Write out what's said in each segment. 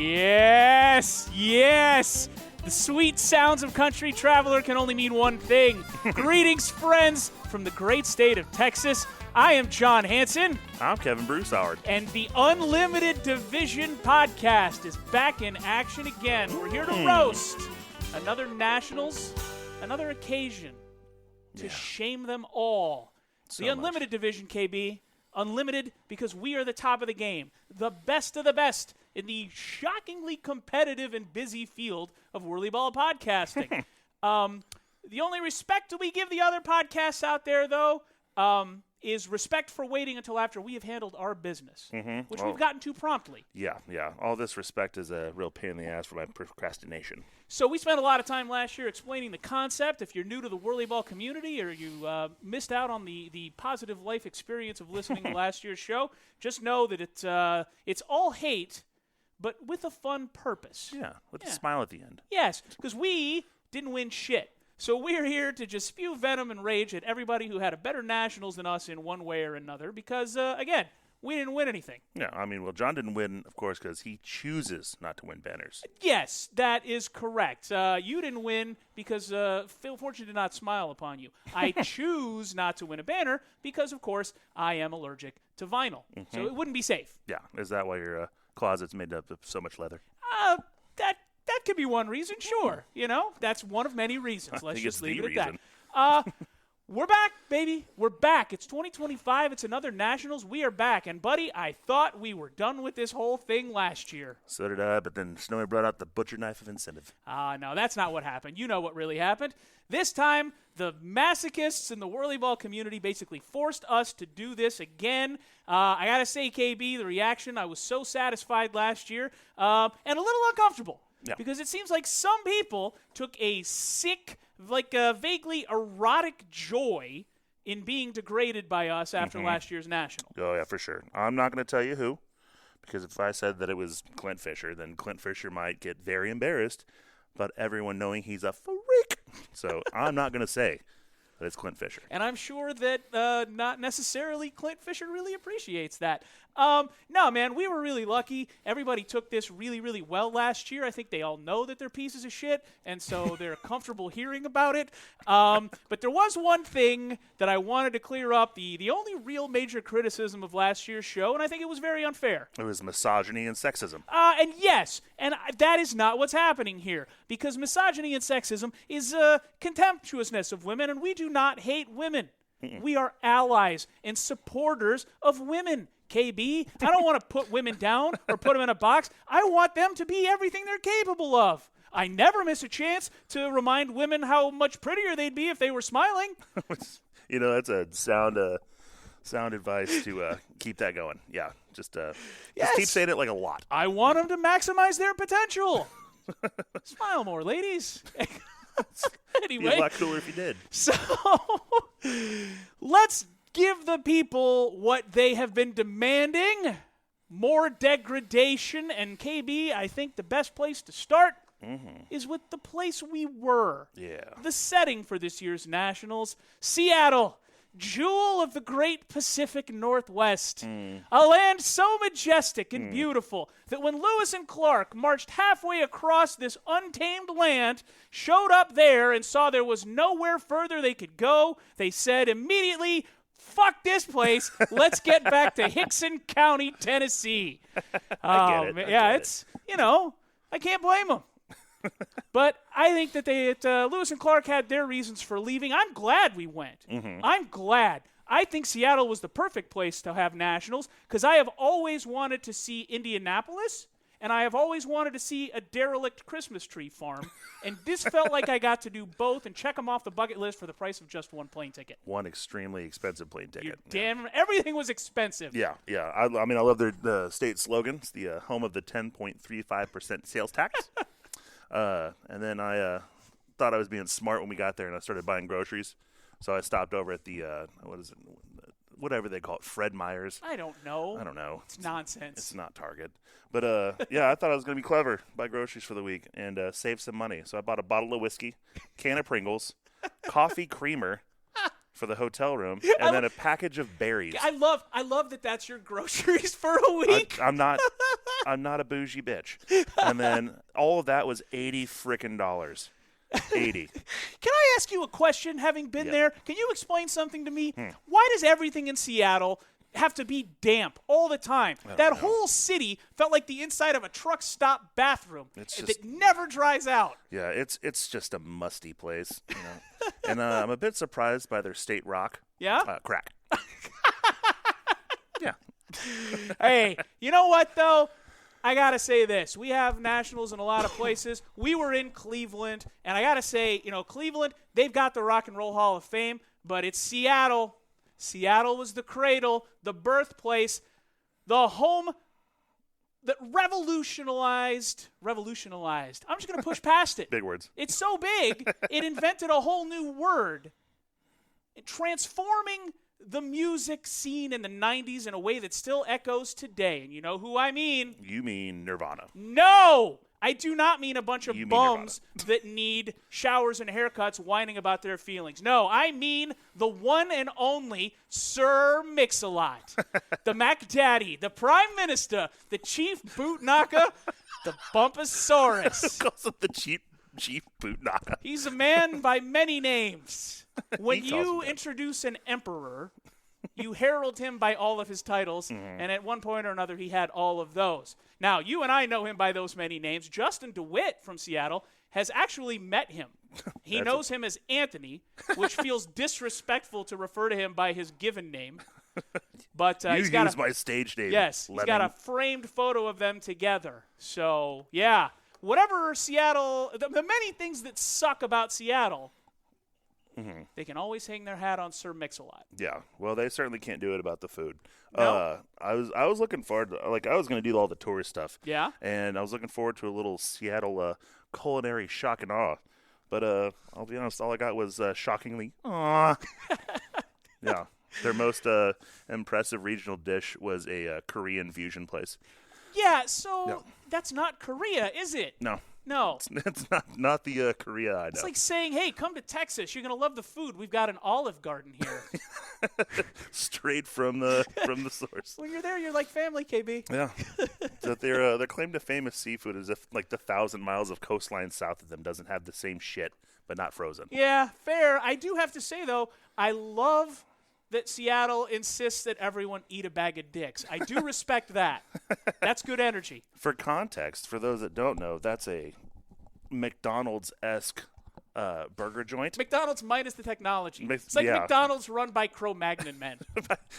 Yes, yes. The sweet sounds of Country Traveler can only mean one thing. Greetings, friends, from the great state of Texas. I am John Hansen. I'm Kevin Broussard. And the Unlimited Division podcast is back in action again. We're here to roast another Nationals, another occasion to shame them all. So the Unlimited Division, KB, unlimited because we are the top of the game, the best of the best in the shockingly competitive and busy field of Whirlyball podcasting. The only respect that we give the other podcasts out there, though, is respect for waiting until after we have handled our business, which we've gotten to promptly. Yeah. All this respect is a real pain in the ass for my procrastination. So we spent a lot of time last year explaining the concept. If you're new to the Whirlyball community or you missed out on the positive life experience of listening to last year's show, just know that it's all hate, but with a fun purpose. Yeah, with a smile at the end. Yes, because we didn't win shit. So we're here to just spew venom and rage at everybody who had a better Nationals than us in one way or another because, again, we didn't win anything. Yeah, well, John didn't win, of course, because he chooses not to win banners. Yes, that is correct. You didn't win because Phil Fortune did not smile upon you. I choose not to win a banner because, of course, I am allergic to vinyl. So it wouldn't be safe. Yeah, is that why your closet's made up of so much leather? That could be one reason, sure. You know, that's one of many reasons. Let's just leave it at that. We're back, baby. We're back. It's 2025. It's another Nationals. We are back. And, buddy, I thought we were done with this whole thing last year. So did I, but then Snowy brought out the butcher knife of incentive. No, that's not what happened. You know what really happened. This time, the masochists in the Whirlyball community basically forced us to do this again. I got to say, KB, the reaction, I was so satisfied last year and a little uncomfortable. Yeah. Because it seems like some people took a sick, vaguely erotic joy in being degraded by us after last year's National. Oh, yeah, for sure. I'm not going to tell you who, because if I said that it was Clint Fisher, then Clint Fisher might get very embarrassed about everyone knowing he's a freak. So I'm not going to say that it's Clint Fisher. And I'm sure that not necessarily Clint Fisher really appreciates that. No, man, we were really lucky. Everybody took this really, really well last year. I think they all know that they're pieces of shit, and so they're comfortable hearing about it. But there was one thing that I wanted to clear up, the only real major criticism of last year's show, and I think it was very unfair. It was misogyny and sexism. And yes, and that is not what's happening here, because misogyny and sexism is contemptuousness of women, and we do not hate women. We are allies and supporters of women. KB, I don't want to put women down or put them in a box. I want them to be everything they're capable of. I never miss a chance to remind women how much prettier they'd be if they were smiling. That's a sound advice to keep that going. Yeah, just keep saying it like a lot. I want them to maximize their potential. Smile more, ladies. Anyway, it'd be a lot cooler if you did. So let's give the people what they have been demanding. More degradation. And KB, I think the best place to start is with the place we were. Yeah. The setting for this year's Nationals, Seattle, jewel of the great Pacific Northwest. A land so majestic and beautiful that when Lewis and Clark marched halfway across this untamed land, showed up there and saw there was nowhere further they could go, they said immediately, fuck this place, let's get back to Hickson County, Tennessee. I get it. It's, I can't blame them. But I think that Lewis and Clark had their reasons for leaving. I'm glad we went. I'm glad. I think Seattle was the perfect place to have Nationals because I have always wanted to see Indianapolis, and I have always wanted to see a derelict Christmas tree farm. And this felt like I got to do both and check them off the bucket list for the price of just one plane ticket. One extremely expensive plane ticket. Everything was expensive. Yeah. I love the state slogan. It's the home of the 10.35% sales tax. And then I thought I was being smart when we got there, and I started buying groceries. So I stopped over at the whatever they call it, Fred Meyer's. I don't know. It's nonsense. It's not Target. But I thought I was going to be clever, buy groceries for the week, and save some money. So I bought a bottle of whiskey, can of Pringles, coffee creamer for the hotel room, and then a package of berries. I love that that's your groceries for a week. I'm not I'm not a bougie bitch. And then all of that was $80 frickin' dollars. 80. Can I ask you a question, having been there? Can you explain something to me? Why does everything in Seattle have to be damp all the time? That whole city felt like the inside of a truck stop bathroom that never dries out. Yeah, it's just a musty place. You know? And I'm a bit surprised by their state rock. Yeah? Crack. Yeah. Hey, you know what, though? I got to say this. We have nationals in a lot of places. We were in Cleveland, and I got to say, you know, Cleveland, they've got the Rock and Roll Hall of Fame, but it's Seattle. Seattle was the cradle, the birthplace, the home that revolutionized. I'm just going to push past it. Big words. It's so big, it invented a whole new word, transforming the music scene in the 90s in a way that still echoes today. And you know who I mean? You mean Nirvana. No! I do not mean a bunch of bums that need showers and haircuts whining about their feelings. No, I mean the one and only Sir Mix-a-Lot. The Mac Daddy, the Prime Minister, the Chief Boot Knocker, the Bumposaurus. Who calls him the Chief Boot Knocker? He's a man by many names. When you introduce an emperor, you herald him by all of his titles, and at one point or another, he had all of those. Now, you and I know him by those many names. Justin DeWitt from Seattle has actually met him. He knows him as Anthony, which feels disrespectful to refer to him by his given name. But he's got my stage name. Yes, he's got a framed photo of them together. So, yeah, whatever Seattle, the many things that suck about Seattle, they can always hang their hat on Sir Mix-a-Lot. Yeah, well, they certainly can't do it about the food. No. I was looking forward to, I was going to do all the tourist stuff. Yeah? And I was looking forward to a little Seattle culinary shock and awe. But I'll be honest, all I got was shockingly, aw. Yeah, their most impressive regional dish was a Korean fusion place. Yeah, so that's not Korea, is it? No. No. It's not the Korea I know. It's like saying, hey, come to Texas. You're going to love the food. We've got an Olive Garden here. Straight from the source. When you're there, you're like family, KB. Yeah. So their claim to fame is seafood is if like the 1,000 miles of coastline south of them doesn't have the same shit, but not frozen. Yeah, fair. I do have to say, though, I love that Seattle insists that everyone eat a bag of dicks. I do respect that. That's good energy. For context, for those that don't know, that's a McDonald's-esque burger joint. McDonald's minus the technology. It's like McDonald's run by Cro-Magnon men.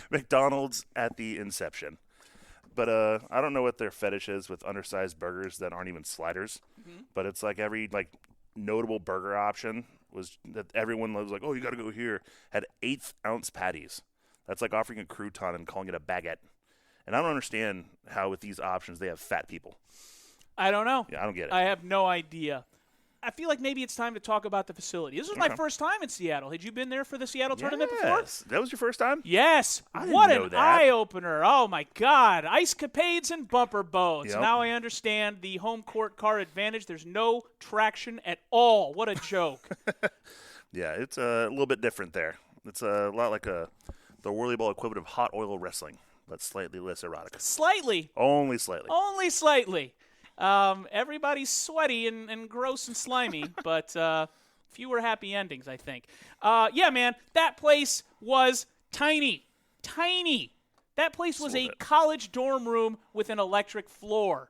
McDonald's at the inception. But I don't know what their fetish is with undersized burgers that aren't even sliders. But it's like every notable burger option was that everyone was like, oh, you got to go here, had 1/8-ounce patties. That's like offering a crouton and calling it a baguette. And I don't understand how with these options they have fat people. I don't know. Yeah, I don't get it. I have no idea. I feel like maybe it's time to talk about the facility. This was my first time in Seattle. Had you been there for the Seattle tournament before? Yes. That was your first time? Yes. I didn't what know an that. eye-opener. Oh, my God. Ice capades and bumper boats. Yep. Now I understand the home court car advantage. There's no traction at all. What a joke. Yeah, it's a little bit different there. It's a lot like the Whirlyball equivalent of hot oil wrestling, but slightly less erotic. Slightly. Only slightly. Only slightly. Everybody's sweaty and gross and slimy, but fewer happy endings, I think. Yeah, man, that place was tiny. Tiny. That place was a college dorm room with an electric floor.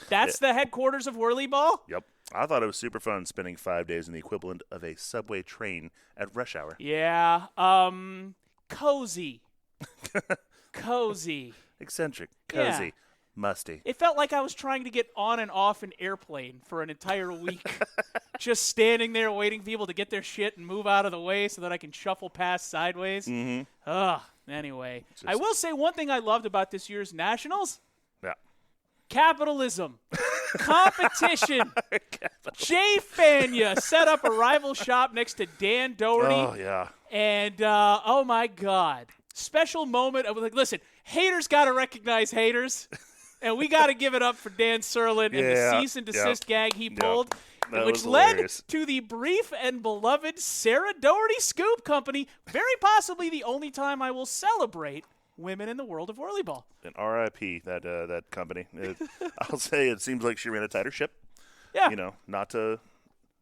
That's the headquarters of Whirlyball? Yep. I thought it was super fun spending 5 days in the equivalent of a subway train at rush hour. Yeah. Cozy. Cozy. Eccentric. Cozy. Yeah. Musty. It felt like I was trying to get on and off an airplane for an entire week. Just standing there waiting for people to get their shit and move out of the way so that I can shuffle past sideways. Anyway. I will say one thing I loved about this year's Nationals. Yeah. Capitalism. Competition. Jay Fania set up a rival shop next to Dan Doherty. Oh, yeah. And, oh, my God. Special moment of, like, listen, haters got to recognize haters. And we got to give it up for Dan Serlin and the cease and desist gag he pulled, which led to the brief and beloved Sarah Doherty Scoop Company, very possibly the only time I will celebrate women in the world of Whirlyball. And RIP that company. I'll say it seems like she ran a tighter ship. Yeah. Not to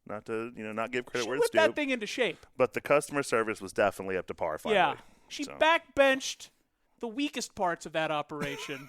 not give credit She where it's whipped due. that thing into shape. But the customer service was definitely up to par finally. Yeah. She backbenched the weakest parts of that operation.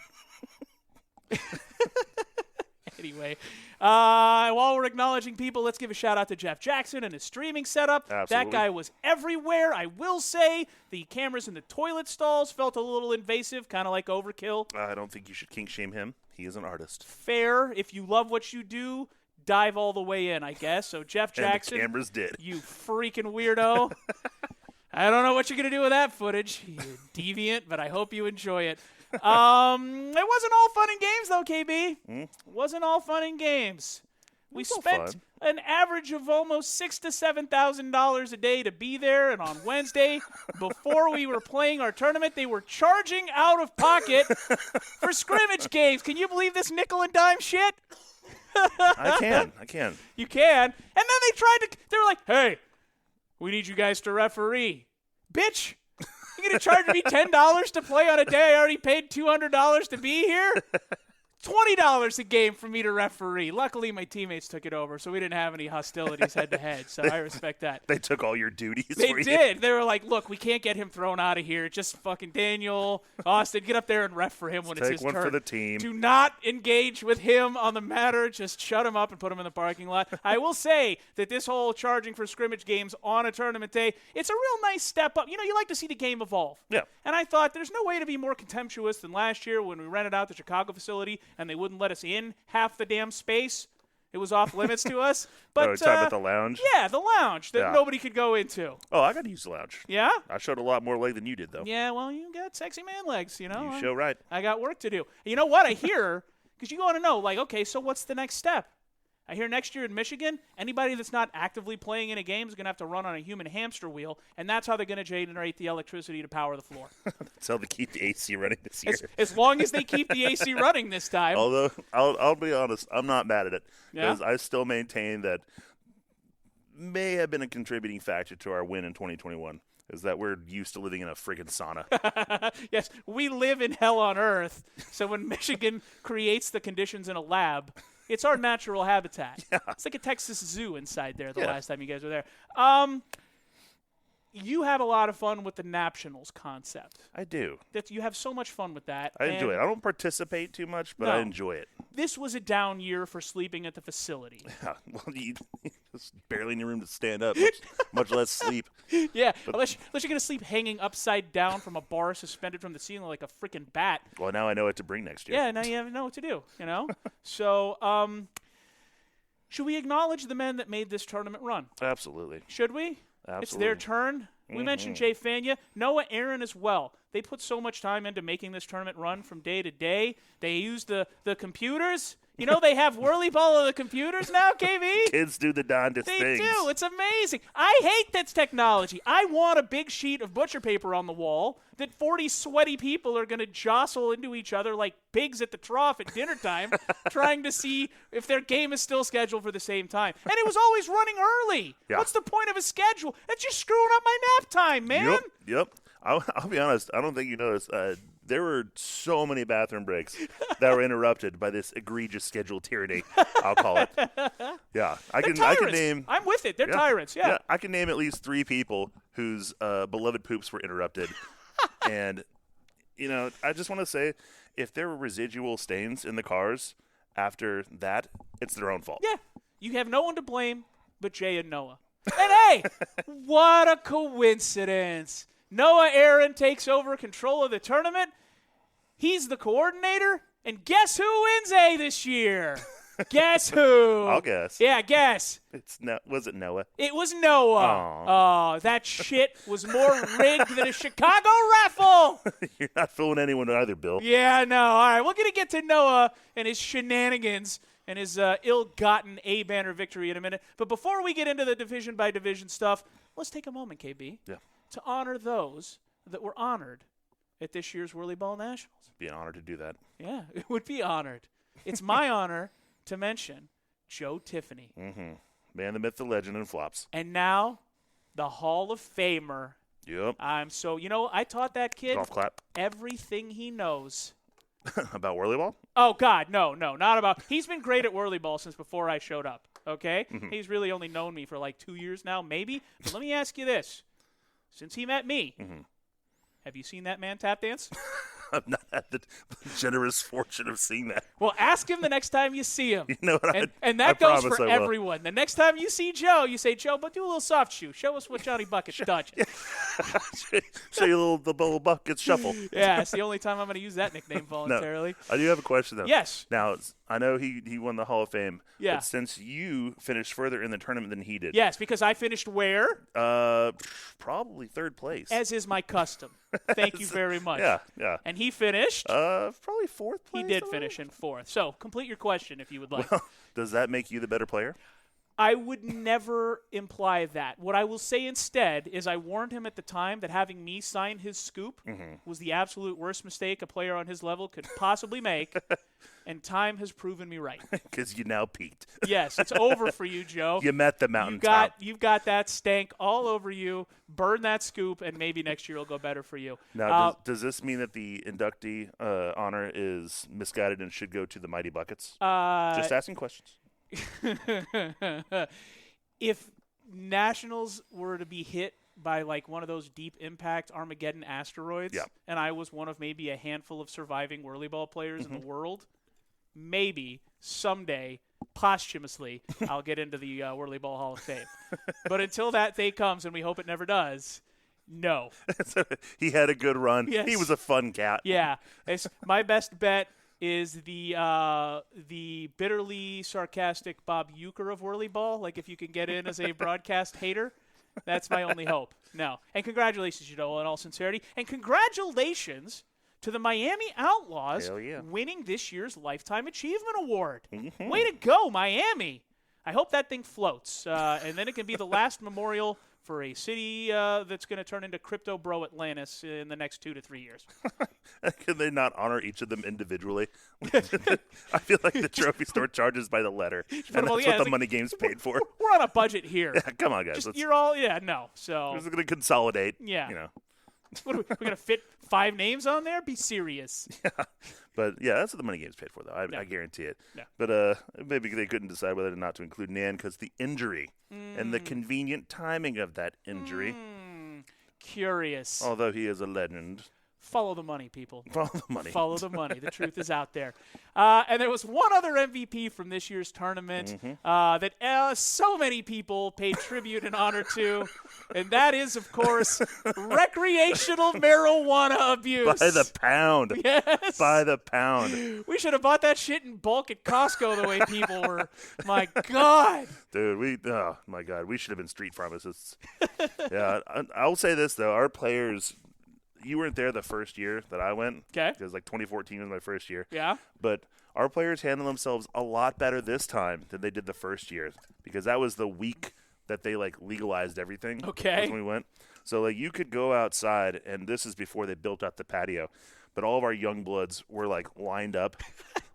Anyway, while we're acknowledging people, let's give a shout-out to Jeff Jackson and his streaming setup. Absolutely. That guy was everywhere. I will say the cameras in the toilet stalls felt a little invasive, kind of like overkill. I don't think you should kink-shame him. He is an artist. Fair. If you love what you do, dive all the way in, I guess. So, Jeff Jackson. And the cameras did. You freaking weirdo. I don't know what you're going to do with that footage. You deviant, but I hope you enjoy it. It wasn't all fun and games, though, KB. It wasn't all fun and games. We spent an average of almost $6,000 to $7,000 a day to be there, and on Wednesday, before we were playing our tournament, they were charging out of pocket for scrimmage games. Can you believe this nickel and dime shit? I can. You can. And then they were like, hey, we need you guys to referee. Bitch. You're going to charge me $10 to play on a day I already paid $200 to be here? $20 a game for me to referee. Luckily, my teammates took it over, so we didn't have any hostilities head-to-head, so I respect that. They took all your duties They for you. did. They were like, look, we can't get him thrown out of here. Just fucking Daniel, Austin, get up there and ref for him when it's his turn. Take one for the team. Do not engage with him on the matter. Just shut him up and put him in the parking lot. I will say that this whole charging for scrimmage games on a tournament day, it's a real nice step up. You like to see the game evolve. Yeah. And I thought there's no way to be more contemptuous than last year when we rented out the Chicago facility and they wouldn't let us in half the damn space. It was off limits to us. But talking about the lounge? Yeah, the lounge that nobody could go into. Oh, I got to use the lounge. Yeah? I showed a lot more leg than you did, though. Yeah, well, you got sexy man legs, You show right. I got work to do. You know what? I hear, because you want to know, like, okay, so what's the next step? I hear next year in Michigan, anybody that's not actively playing in a game is going to have to run on a human hamster wheel, and that's how they're going to generate the electricity to power the floor. That's how they keep the AC running this year. As long as they keep the AC running this time. Although, I'll be honest, I'm not mad at it. Yeah? Because I still maintain that may have been a contributing factor to our win in 2021. Is that we're used to living in a friggin' sauna. Yes, we live in hell on earth, so when Michigan creates the conditions in a lab, it's our natural habitat. Yeah. It's like a Texas zoo inside there the last time you guys were there. You have a lot of fun with the naptionals concept. I do. You have so much fun with that. I enjoy it. I don't participate too much, but I enjoy it. This was a down year for sleeping at the facility. Yeah, well, you just barely in your room to stand up, much less sleep. Yeah, unless you're going to sleep hanging upside down from a bar suspended from the ceiling like a freaking bat. Well, now I know what to bring next year. Yeah, now you know what to do, So, should we acknowledge the men that made this tournament run? Absolutely. Should we? Absolutely. It's their turn. We mentioned Jay Fania, Noah Aaron as well. They put so much time into making this tournament run from day to day. They use the computers. They have Whirlyball of the computers now, KB? Kids do the darndest They things. do. It's amazing. I hate this technology. I want a big sheet of butcher paper on the wall that 40 sweaty people are going to jostle into each other like pigs at the trough at dinner time trying to see if their game is still scheduled for the same time. And it was always running early. Yeah. What's the point of a schedule? It's just screwing up my nap time, man. Yep. I'll be honest. I don't think you noticed. There were so many bathroom breaks that were interrupted by this egregious schedule tyranny, I'll call it. Yeah. I can name. I'm with it. They're tyrants, yeah. I can name at least 3 people whose beloved poops were interrupted. And, I just want to say, if there were residual stains in the cars after that, it's their own fault. Yeah. You have no one to blame but Jay and Noah. And hey, what a coincidence. Noah Aaron takes over control of the tournament. He's the coordinator. And guess who wins A this year? Guess who? I'll guess. Yeah, guess. Was it Noah? It was Noah. Oh, that shit was more rigged than a Chicago raffle. You're not fooling anyone either, Bill. Yeah, no. All right, we're going to get to Noah and his shenanigans and his ill-gotten A-banner victory in a minute. But before we get into the division-by-division stuff, let's take a moment, KB, to honor those that were honored at this year's Whirlyball Nationals. It'd be an honor to do that. Yeah, it would be honored. It's my honor to mention Joe Tiffany. Mm-hmm. Man, the myth, the legend, and flops. And now, the Hall of Famer, Yep. I taught that kid Golf clap. everything he knows. About Whirlyball? Oh, God, no, not about – he's been great at Whirlyball since before I showed up, okay? Mm-hmm. He's really only known me for like 2 years now, maybe. But let me ask you this. Since he met me, have you seen that man tap dance? I've not had the generous fortune of seeing that. Well, ask him the next time you see him. You know what? And that goes for everyone. The next time you see Joe, you say, Joe, but do a little soft shoe. Show us what Johnny Bucket's dodging. Show you the little bucket shuffle. Yeah, it's the only time I'm going to use that nickname voluntarily. No, I do have a question, though. Yes. Now, I know he won the Hall of Fame. Yeah. But since you finished further in the tournament than he did. Yes, because I finished where? Probably third place. As is my custom. Thank you very much. Yeah. And he finished? Probably fourth place. He did finish in fourth. So, complete your question if you would like. Well, does that make you the better player? I would never imply that. What I will say instead is I warned him at the time that having me sign his scoop was the absolute worst mistake a player on his level could possibly make, and time has proven me right. Because you now peaked. Yes, it's over for you, Joe. You met the mountaintop. You've got that stank all over you. Burn that scoop, and maybe next year will go better for you. Now, does this mean that the inductee honor is misguided and should go to the Mighty Buckets? Just asking questions. If Nationals were to be hit by like one of those deep impact Armageddon asteroids, and I was one of maybe a handful of surviving Whirlyball players in the world, maybe someday, posthumously, I'll get into the Whirlyball Hall of Fame. But until that day comes, and we hope it never does, no. He had a good run. Yes. He was a fun cat. Yeah. My best bet is the bitterly sarcastic Bob Euchre of Whirlyball. Like, if you can get in as a broadcast hater, that's my only hope. No. And congratulations, Joe, in all sincerity. And congratulations to the Miami Outlaws winning this year's Lifetime Achievement Award. Way to go, Miami. I hope that thing floats. And then it can be the last memorial for a city that's going to turn into Crypto Bro Atlantis in the next 2 to 3 years. Can they not honor each of them individually? I feel like the trophy store charges by the letter, and that's what the money game's paid for. We're on a budget here. Yeah, come on, guys. So we're just going to consolidate. Yeah. You know. What are we going to fit 5 names on there? Be serious. Yeah. But, yeah, that's what the money game's paid for, though. I guarantee it. No. But maybe they couldn't decide whether or not to include Nan because the injury and the convenient timing of that injury. Curious. Although he is a legend. Follow the money, people. Follow the money. Follow the money. The truth is out there. And there was one other MVP from this year's tournament that so many people paid tribute and honor to, and that is, of course, recreational marijuana abuse. By the pound. Yes. By the pound. We should have bought that shit in bulk at Costco the way people were. My God. Dude, my God. We should have been street pharmacists. Yeah, I'll say this, though. Our players – you weren't there the first year that I went. Okay. Because, 2014 was my first year. Yeah. But our players handled themselves a lot better this time than they did the first year because that was the week that they, legalized everything. Okay. When we went. So, you could go outside, and this is before they built out the patio, but all of our young bloods were, lined up,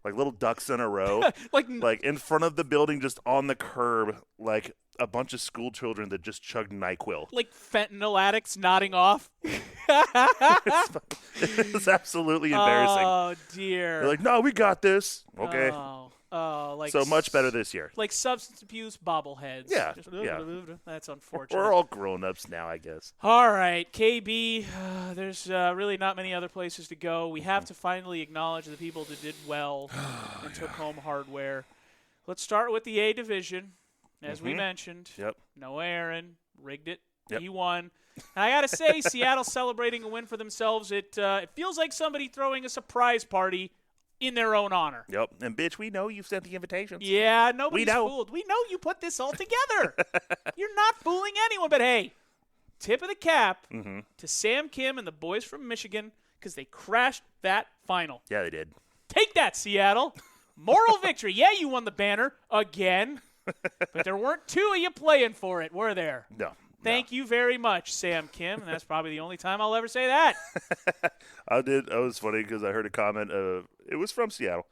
like little ducks in a row, like in front of the building just on the curb, like a bunch of school children that just chugged NyQuil. Like fentanyl addicts nodding off. It's absolutely embarrassing. Oh, dear. They're like, no, we got this. Okay. So much better this year. Like substance abuse bobbleheads. Yeah. That's unfortunate. We're all grown-ups now, I guess. All right, KB, there's really not many other places to go. We have to finally acknowledge the people that did well and took home hardware. Let's start with the A division. As we mentioned, Noah Aaron rigged it. He won. And I got to say, Seattle celebrating a win for themselves. It feels like somebody throwing a surprise party in their own honor. Yep. And, bitch, we know you've sent the invitations. Yeah, nobody's fooled. We know you put this all together. You're not fooling anyone. But, hey, tip of the cap to Sam Kim and the boys from Michigan because they crashed that final. Yeah, they did. Take that, Seattle. Moral victory. Yeah, you won the banner again. But there weren't 2 of you playing for it, were there? No. Thank you very much, Sam Kim. And that's probably the only time I'll ever say that. It was funny because I heard a comment. It was from Seattle.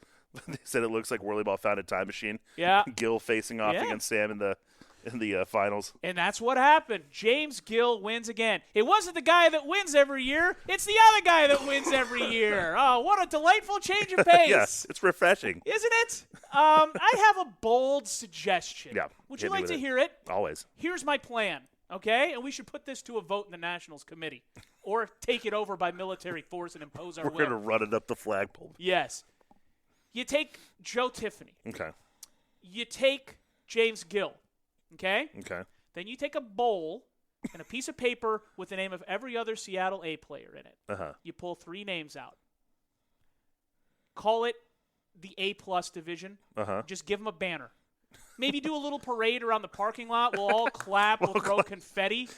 They said it looks like Whirlyball found a time machine. Yeah. Gil facing off against Sam in the in the finals. And that's what happened. James Gill wins again. It wasn't the guy that wins every year. It's the other guy that wins every year. Oh, what a delightful change of pace. Yes, it's refreshing. Isn't it? I have a bold suggestion. Yeah. Would you like to hear it? Always. Here's my plan, okay? And we should put this to a vote in the Nationals Committee or take it over by military force and impose our will. We're going to run it up the flagpole. Yes. You take Joe Tiffany. Okay. You take James Gill. Okay? Okay. Then you take a bowl and a piece of paper with the name of every other Seattle A player in it. Uh-huh. You pull 3 names out. Call it the A-plus division. Uh-huh. Just give them a banner. Maybe do a little parade around the parking lot. We'll all clap. We'll throw confetti.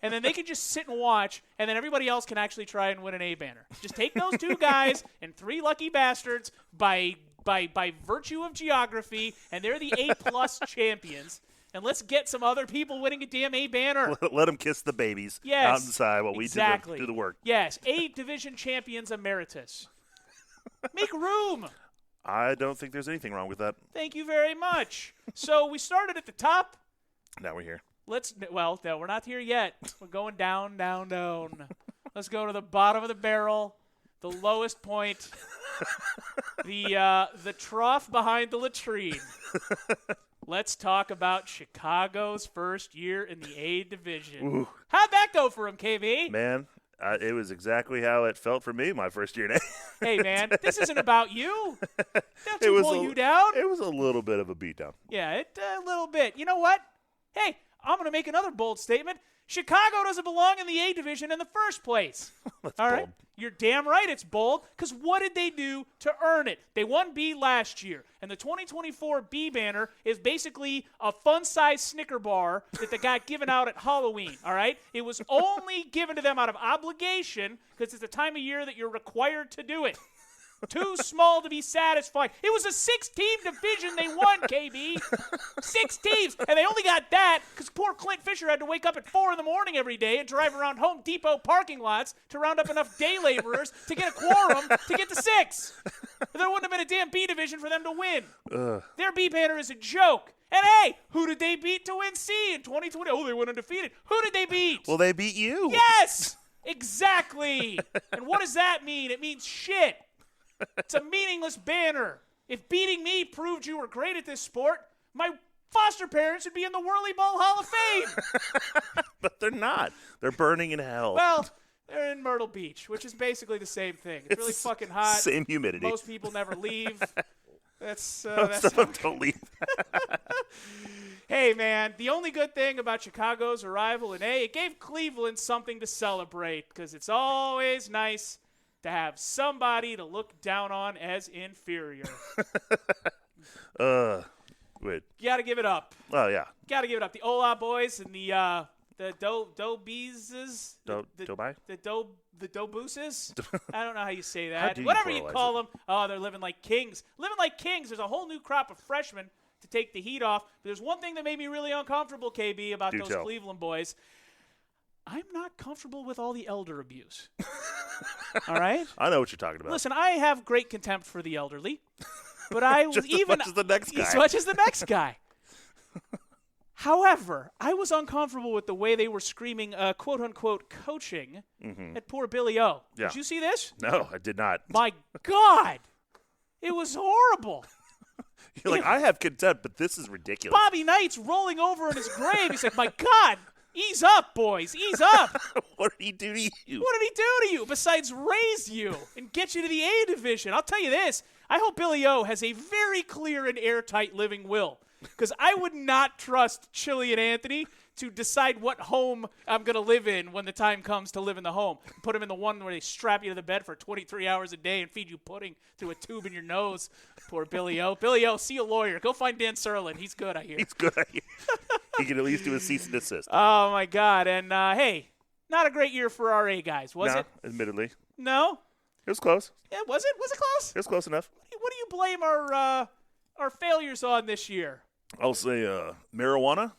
And then they can just sit and watch, and then everybody else can actually try and win an A banner. Just take those 2 guys and 3 lucky bastards by virtue of geography, and they're the A-plus champions. And let's get some other people winning a damn A banner. Let them kiss the babies out inside while we do the work. Yes, A division champions emeritus. Make room. I don't think there's anything wrong with that. Thank you very much. So we started at the top. Now we're here. No, we're not here yet. We're going down, down, down. Let's go to the bottom of the barrel, the lowest point, the trough behind the latrine. Let's talk about Chicago's first year in the A division. Ooh. How'd that go for him, KB? Man, it was exactly how it felt for me my first year in A. Hey, man, this isn't about you. Don't you pull you down. It was a little bit of a beatdown. Yeah, a little bit. You know what? Hey, I'm going to make another bold statement. Chicago doesn't belong in the A division in the first place. That's all right? bold. You're damn right it's bold, because what did they do to earn it? They won B last year, and the 2024 B banner is basically a fun-sized Snicker bar that they got given out at Halloween, all right? It was only given to them out of obligation because it's the time of year that you're required to do it. Too small to be satisfied. It was a 6-team division they won, KB. 6 teams. And they only got that because poor Clint Fisher had to wake up at 4 in the morning every day and drive around Home Depot parking lots to round up enough day laborers to get a quorum to get to 6. There wouldn't have been a damn B division for them to win. Their B banner is a joke. And hey, who did they beat to win C in 2020? Oh, they went undefeated. Who did they beat? Well, they beat you. Yes! Exactly. And what does that mean? It means shit. It's a meaningless banner. If beating me proved you were great at this sport, my foster parents would be in the Whirlyball Hall of Fame. But they're not. They're burning in hell. Well, they're in Myrtle Beach, which is basically the same thing. It's really fucking hot. Same humidity. Most people never leave. That's don't leave. Hey, man, the only good thing about Chicago's arrival in A, it gave Cleveland something to celebrate, because it's always nice to have somebody to look down on as inferior. Wait. You got to give it up. Oh, yeah. Got to give it up. The Ola boys and the Dobeeses. The Dobuses? I don't know how you say that. Whatever you call them. Oh, they're living like kings. Living like kings. There's a whole new crop of freshmen to take the heat off. But there's one thing that made me really uncomfortable, KB, about those Cleveland boys. I'm not comfortable with all the elder abuse. All right? I know what you're talking about. Listen, I have great contempt for the elderly, but I was as much as the next guy. As much as the next guy. However, I was uncomfortable with the way they were screaming, quote-unquote, coaching at poor Billy O. Yeah. Did you see this? No, I did not. My God. It was horrible. You're like, I have contempt, but this is ridiculous. Bobby Knight's rolling over in his grave. He's like, my God. Ease up, boys. Ease up. What did he do to you? What did he do to you besides raise you and get you to the A division? I'll tell you this. I hope Billy O has a very clear and airtight living will, because I would not trust Chili and Anthony to decide what home I'm going to live in when the time comes to live in the home. Put him in the one where they strap you to the bed for 23 hours a day and feed you pudding through a tube in your nose. Poor Billy O. Billy O, see a lawyer. Go find Dan Serlin. He's good, I hear. He's good, I hear. He can at least do a cease and desist. Oh, my God. And, hey, not a great year for our A guys, was it? Admittedly. No? It was close. Yeah, was it? Was it close? It was close enough. What do you blame our failures on this year? I'll say marijuana.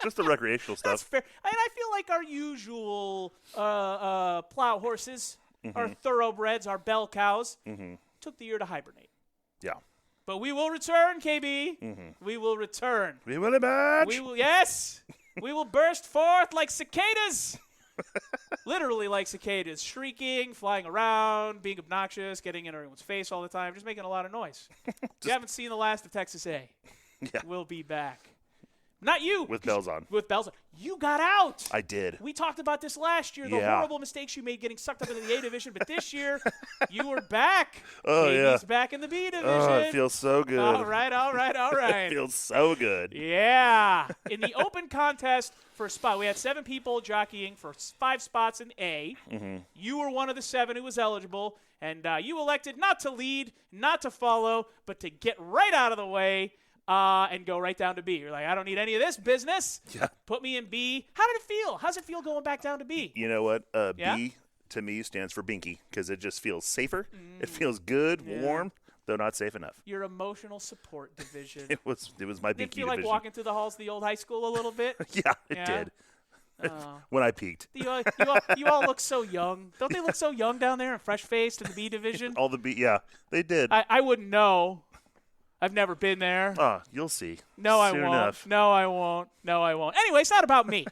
Just the recreational stuff. That's fair. I feel like our usual plow horses, our thoroughbreds, our bell cows, took the year to hibernate. Yeah. But we will return, KB. We will return. We will emerge. We will, yes. We will burst forth like cicadas. Literally like cicadas, shrieking, flying around, being obnoxious, getting in everyone's face all the time, just making a lot of noise. You haven't seen the last of Texas A. Yeah. We'll be back. Not you. With bells on. With bells on. You got out. I did. We talked about this last year, the horrible mistakes you made getting sucked up into the A division, but this year you were back. Oh, Baby's back in the B division. Oh, it feels so good. All right. It feels so good. Yeah. In the open contest for a spot, we had 7 people jockeying for 5 spots in A. You were one of the 7 who was eligible, and you elected not to lead, not to follow, but to get right out of the way and go right down to B. You're like, I don't need any of this business. Yeah. Put me in B. How did it feel? How's it feel going back down to B? You know what? B to me stands for binky because it just feels safer. It feels good, warm, though not safe enough. Your emotional support division. It was my binky Did it feel like division. walking through the halls of the old high school a little bit? Yeah, it did. When I peaked. You all look so young. Don't they look so young down there and fresh-faced in the B division? All the B, they did. I wouldn't know. I've never been there. Oh, you'll see. No, I Soon won't. enough. No, I won't. No, I won't. Anyway, it's not about me.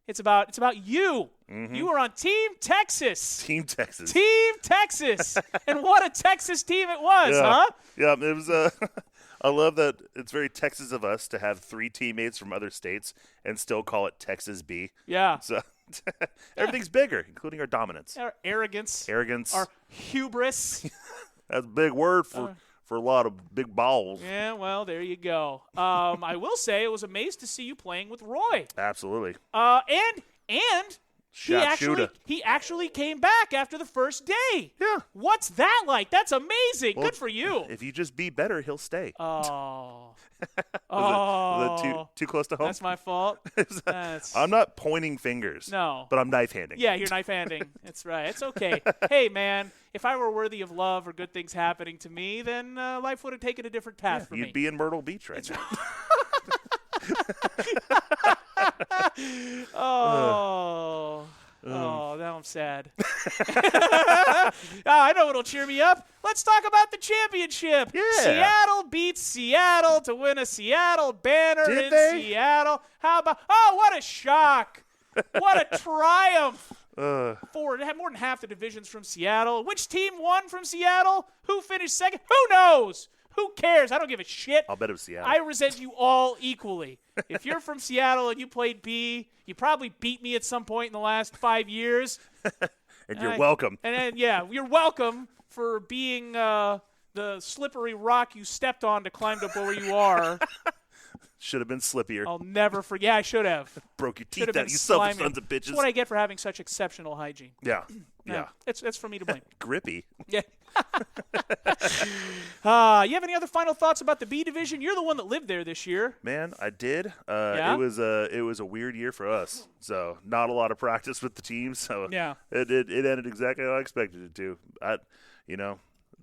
It's about you. You were on Team Texas. Team Texas. Team Texas. And what a Texas team it was, huh? Yeah, it was. I love that it's very Texas of us to have 3 teammates from other states and still call it Texas B. Yeah. So everything's bigger, including our dominance. Our arrogance. Arrogance. Our hubris. That's a big word for a lot of big balls. Yeah, well, there you go. I will say I was amazed to see you playing with Roy. Absolutely. And Shooter. he actually came back after the first day. Yeah. What's that like? That's amazing. Good for you. If you just be better, he'll stay. Oh. Was it too close to home? That's my fault. I'm not pointing fingers. No. But I'm knife handing. Yeah, you're knife handing. That's right. It's okay. Hey, man, if I were worthy of love or good things happening to me, then life would have taken a different path for me. You'd be in Myrtle Beach right now. Now I'm sad. I know what'll cheer me up. Let's talk about the championship. Yeah. Seattle beats Seattle to win a Seattle banner Did in they? Seattle. How about? Oh, what a shock! What a triumph! It had more than half the divisions from Seattle. Which team won from Seattle? Who finished second? Who knows? Who cares? I don't give a shit. I'll bet it was Seattle. I resent you all equally. If you're from Seattle and you played B, you probably beat me at some point in the last 5 years. And you're welcome. And then, you're welcome for being the slippery rock you stepped on to climb up where you are. Should have been slippier. I'll never forget. Yeah, I should have. Broke your Should teeth have out, been you slimy. sons of bitches. That's what I get for having such exceptional hygiene. Yeah. Yeah. It's for me to blame. Grippy. Yeah. You have any other final thoughts about the B division? You're the one that lived there this year. Man, I did. Yeah? It was a weird year for us. So not a lot of practice with the team. So Yeah. it ended exactly how I expected it to.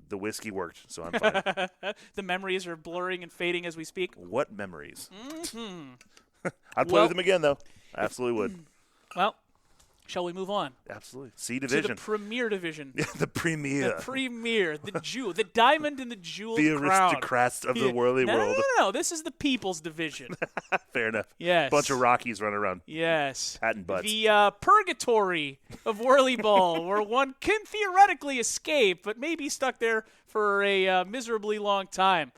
The whiskey worked, so I'm fine. The memories are blurring and fading as we speak. What memories? I'd play with them again, though. I absolutely would. Well, shall we move on? Absolutely. C To division. the Premier Division. Yeah, the premier. The Premier, the jewel, the diamond in the jeweled The crown. aristocrats of the whirly world. No. This is the People's Division. Fair enough. Yes. Bunch of Rockies running around. Yes. Patting butts. The purgatory of Whirlyball, where one can theoretically escape, but may be stuck there for a miserably long time.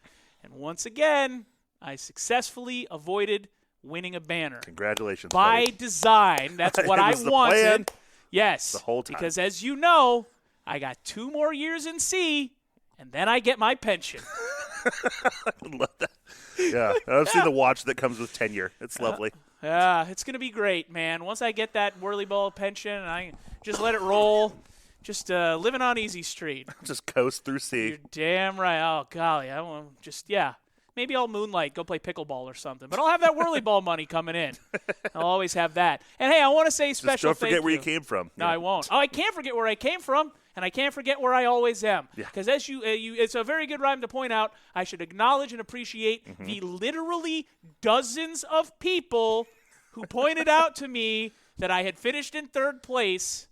And once again, I successfully avoided winning a banner. Congratulations, By buddy. design. That's what It I was the wanted. plan Yes. the whole time. Because as you know, I got 2 more years in C, and then I get my pension. I love that. Yeah, I've seen the watch that comes with tenure. It's lovely. Yeah, it's going to be great, man. Once I get that Whirlyball pension, I just let it roll. Just living on Easy Street. Just coast through C. You're damn right. Oh, golly. I want maybe I'll moonlight, go play pickleball or something. But I'll have that Whirlyball money coming in. I'll always have that. And, hey, I want to say special Just don't thank forget where you. you came from. No, I won't. Oh, I can't forget where I came from, and I can't forget where I always am. Yeah. Because as it's a very good rhyme to point out, I should acknowledge and appreciate the literally dozens of people who pointed out to me that I had finished in 3rd place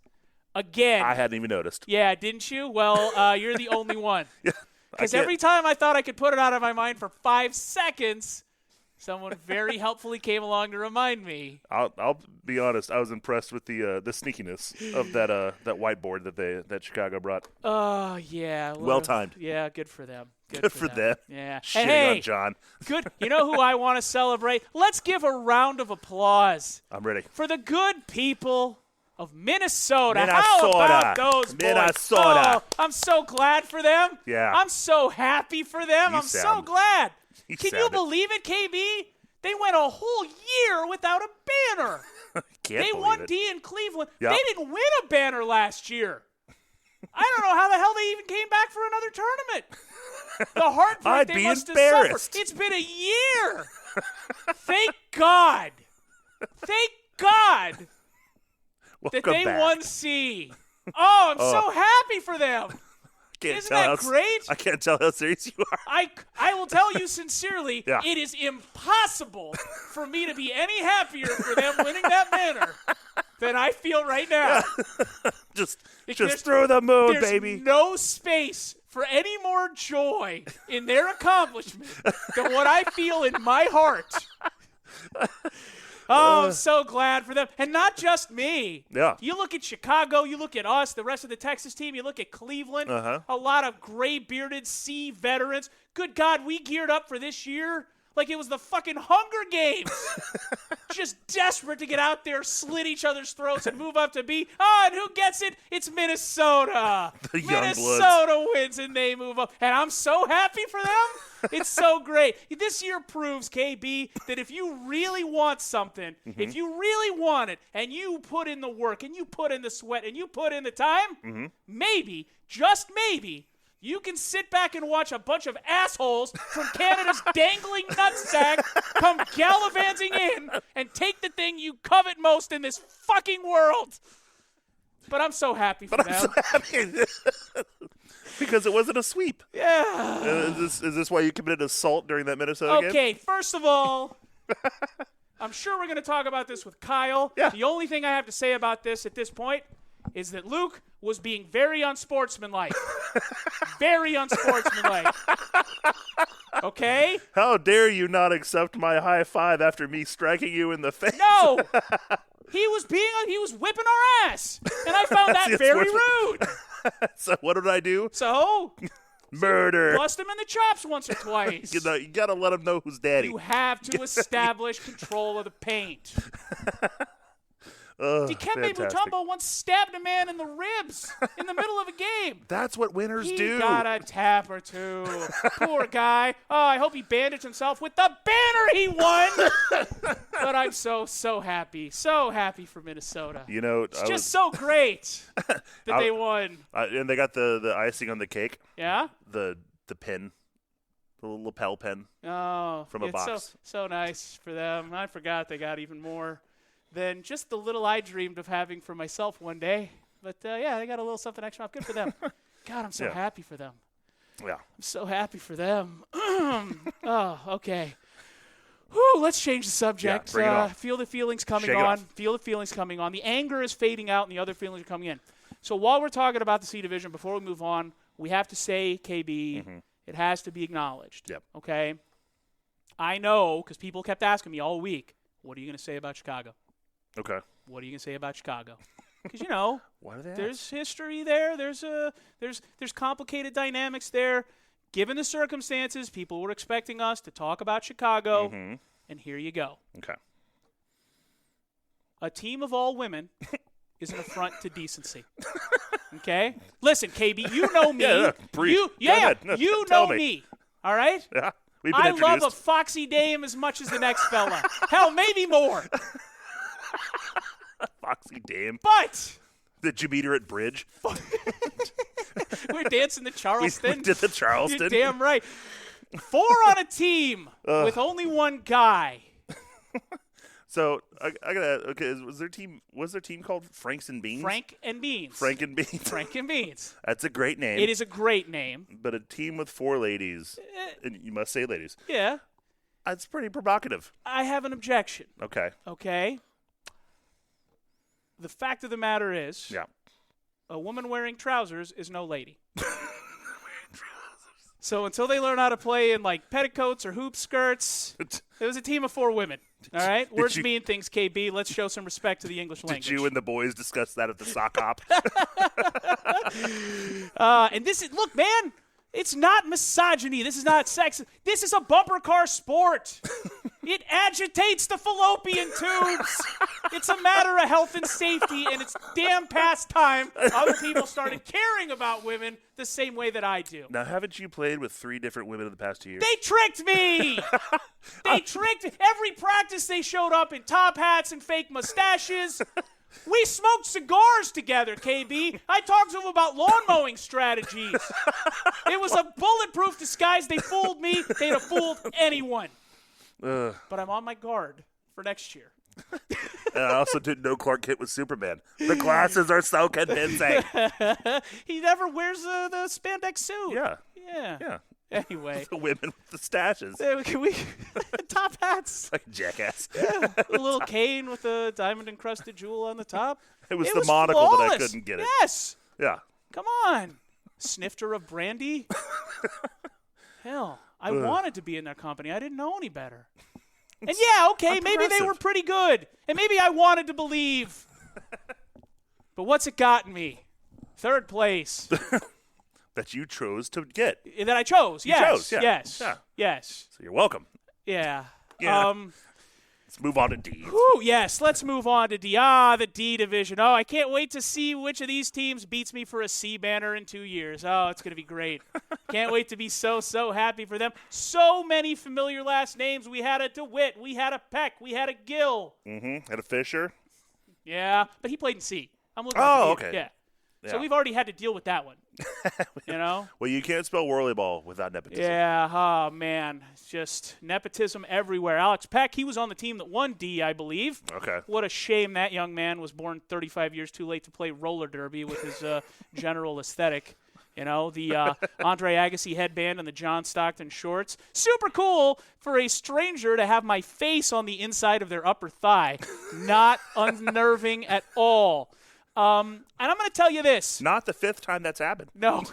again. I hadn't even noticed. Yeah, didn't you? Well, you're the only one. Yeah. Because every time I thought I could put it out of my mind for 5 seconds, someone very helpfully came along to remind me. I'll be honest. I was impressed with the sneakiness of that whiteboard that Chicago brought. Oh, yeah. Well timed. Yeah, good for them. Good for them. Yeah. Shitting on John. Good. You know who I want to celebrate? Let's give a round of applause. I'm ready. For the good people of Minnesota. How about those boys? Minnesota. Oh, I'm so glad for them. Yeah. I'm so happy for them. I'm so glad. Can you believe it, KB? They went a whole year without a banner. They won D in Cleveland. Yep. They didn't win a banner last year. I don't know how the hell they even came back for another tournament. The heartbreak they must have suffered. It's been a year. Thank God. Thank God that they won C. Oh, I'm so happy for them. Isn't that great? I can't tell how serious you are. I will tell you sincerely, it is impossible for me to be any happier for them winning that banner than I feel right now. Just through the moon, baby. There's no space for any more joy in their accomplishment than what I feel in my heart. Oh, I'm so glad for them. And not just me. Yeah. You look at Chicago, you look at us, the rest of the Texas team, you look at Cleveland, a lot of gray-bearded C veterans. Good God, we geared up for this year like it was the fucking Hunger Games. Just desperate to get out there, slit each other's throats, and move up to B. Oh, and who gets it? It's Minnesota. Minnesota wins, and they move up. And I'm so happy for them. It's so great. This year proves, KB, that if you really want something, if you really want it, and you put in the work, and you put in the sweat, and you put in the time, maybe, just maybe, you can sit back and watch a bunch of assholes from Canada's dangling nutsack come gallivanting in and take the thing you covet most in this fucking world. But I'm so happy for them. I'm so happy. Because it wasn't a sweep. Yeah. Is this why you committed assault during that Minnesota game? Okay, first of all, I'm sure we're going to talk about this with Kyle. Yeah. The only thing I have to say about this at this point is that Luke was being very unsportsmanlike. Very unsportsmanlike. Okay? How dare you not accept my high five after me striking you in the face? No! He was whipping our ass. And I found that very rude. So what did I do? So? Murder. Bust him in the chops once or twice. You gotta let him know who's daddy. You have to establish control of the paint. Dikembe Mutombo once stabbed a man in the ribs in the middle of a game. That's what winners do. He got a tap or two. Poor guy. Oh, I hope he bandaged himself with the banner he won. But I'm so happy. So happy for Minnesota. You know, it's just so great that they won. And they got the icing on the cake. Yeah? The pin. The little lapel pin. Oh. From a box. So nice for them. I forgot they got even more than just the little I dreamed of having for myself one day. But, yeah, they got a little something extra. Good for them. God, I'm so happy for them. Yeah. I'm so happy for them. Oh, okay. Whew, let's change the subject. Yeah, bring it on. Feel the feelings coming Shake on. it off. Feel the feelings coming on. The anger is fading out, and the other feelings are coming in. So while we're talking about the C Division, before we move on, we have to say, KB, it has to be acknowledged. Yep. Okay? I know, because people kept asking me all week, what are you going to say about Chicago? Okay. What are you going to say about Chicago? Because, you know, what are they there's history there. There's complicated dynamics there. Given the circumstances, people were expecting us to talk about Chicago, and here you go. Okay. A team of all women is an affront to decency. Okay? Listen, KB, you know me. You know me. All right? Yeah. We've been I love a foxy dame as much as the next fella. Hell, maybe more. Foxy dame. But did you meet her at Bridge? We're dancing the Charleston. We did the Charleston. You're damn right. 4 on a team with only one guy. So I gotta. Okay, was their team called Franks and Beans? Frank and Beans. Frank and Beans. Frank and Beans. That's a great name. It is a great name. But a team with 4 ladies, and you must say ladies. Yeah. That's pretty provocative. I have an objection. Okay. Okay. The fact of the matter is, yeah, a woman wearing trousers is no lady. So until they learn how to play in, like, petticoats or hoop skirts, it was a team of 4 women. All right? Words mean things, KB. Let's show some respect to the English language. Did you and the boys discuss that at the sock hop? And this is, look, man, it's not misogyny. This is not sex. This is a bumper car sport. It agitates the fallopian tubes. It's a matter of health and safety, and it's damn past time other people started caring about women the same way that I do. Now, haven't you played with 3 different women in the past 2 years? They tricked me. They tricked every practice. They showed up in top hats and fake mustaches. We smoked cigars together, KB. I talked to them about lawn mowing strategies. It was a bulletproof disguise. They fooled me. They'd have fooled anyone. But I'm on my guard for next year. And I also didn't know Clark Kent was Superman. The glasses are so convincing. He never wears the spandex suit. Yeah. Anyway. The women with the stashes. Can we top hats? Like a jackass. Yeah. A little cane with a diamond-encrusted jewel on the top. It was the monocle flawless. that I couldn't get it. Yes. Yeah. Come on. Snifter of brandy. Hell, I wanted to be in their company. I didn't know any better. And yeah, okay, maybe they were pretty good. And maybe I wanted to believe. But what's it gotten me? 3rd place. That you chose to get. That I chose. You Yes. chose, yeah. Yes. Yeah. Yes. So you're welcome. Yeah. Yeah. Let's move on to D. Whew, yes, let's move on to D. The D division. Oh, I can't wait to see which of these teams beats me for a C banner in 2 years. Oh, it's going to be great. Can't wait to be so happy for them. So many familiar last names. We had a DeWitt. We had a Peck. We had a Gill. Mm-hmm. And a Fisher. Yeah, but he played in C. I'm looking Oh, at the okay. Yeah. Yeah. So we've already had to deal with that one. You know? Well, you can't spell Whirlyball without nepotism. Yeah, oh, man. It's just nepotism everywhere. Alex Peck, he was on the team that won D, I believe. Okay. What a shame that young man was born 35 years too late to play roller derby with his general aesthetic. You know, the Andre Agassi headband and the John Stockton shorts. Super cool for a stranger to have my face on the inside of their upper thigh. Not unnerving at all. And I'm going to tell you this. Not the 5th time that's happened. No.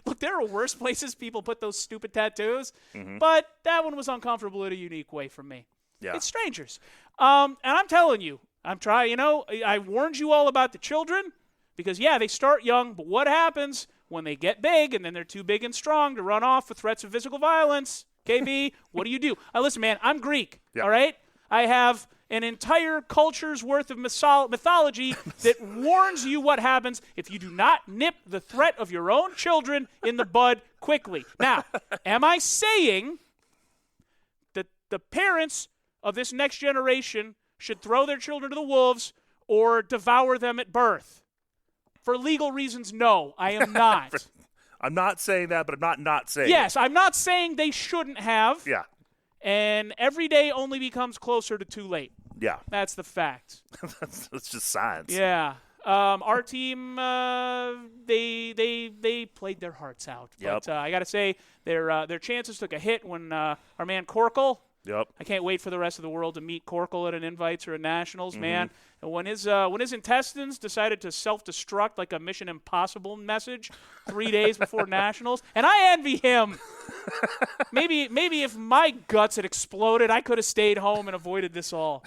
Look, there are worse places people put those stupid tattoos, but that one was uncomfortable in a unique way for me. Yeah. It's strangers. And I'm telling you, I'm trying, I warned you all about the children because, yeah, they start young, but what happens when they get big and then they're too big and strong to run off with threats of physical violence? KB, what do? Listen, man, I'm Greek, all right? I have an entire culture's worth of mythology that warns you what happens if you do not nip the threat of your own children in the bud quickly. Now, am I saying that the parents of this next generation should throw their children to the wolves or devour them at birth? For legal reasons, no, I am not. I'm not saying that, but I'm not saying Yes, I'm not saying they shouldn't have. Yeah. And every day only becomes closer to too late. Yeah. That's the fact. That's just science. Yeah. Our team, they played their hearts out. Yep. But I got to say, their chances took a hit when our man Corkle. Yep. I can't wait for the rest of the world to meet Corkle at an Invites or a Nationals, man. And when his intestines decided to self-destruct like a Mission Impossible message 3 days before Nationals, and I envy him. Maybe if my guts had exploded, I could have stayed home and avoided this all.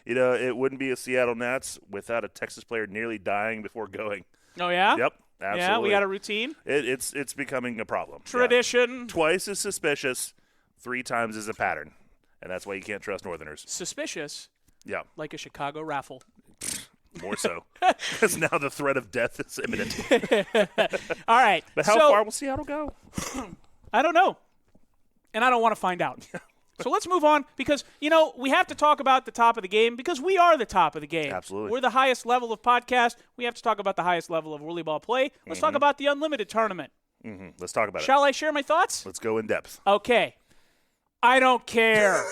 It wouldn't be a Seattle Nats without a Texas player nearly dying before going. Oh, yeah? Yep. Absolutely. Yeah, we got a routine. It's becoming a problem. Tradition. Yeah. Twice is suspicious, 3 times is a pattern. And that's why you can't trust Northerners. Suspicious. Yeah. Like a Chicago raffle. More so. Because now the threat of death is imminent. All right. But how far will Seattle go? I don't know. And I don't want to find out. So let's move on because, we have to talk about the top of the game because we are the top of the game. Absolutely. We're the highest level of podcast. We have to talk about the highest level of Whirlyball play. Let's talk about the Unlimited tournament. Let's talk about it. Shall I share my thoughts? Let's go in depth. Okay. I don't care.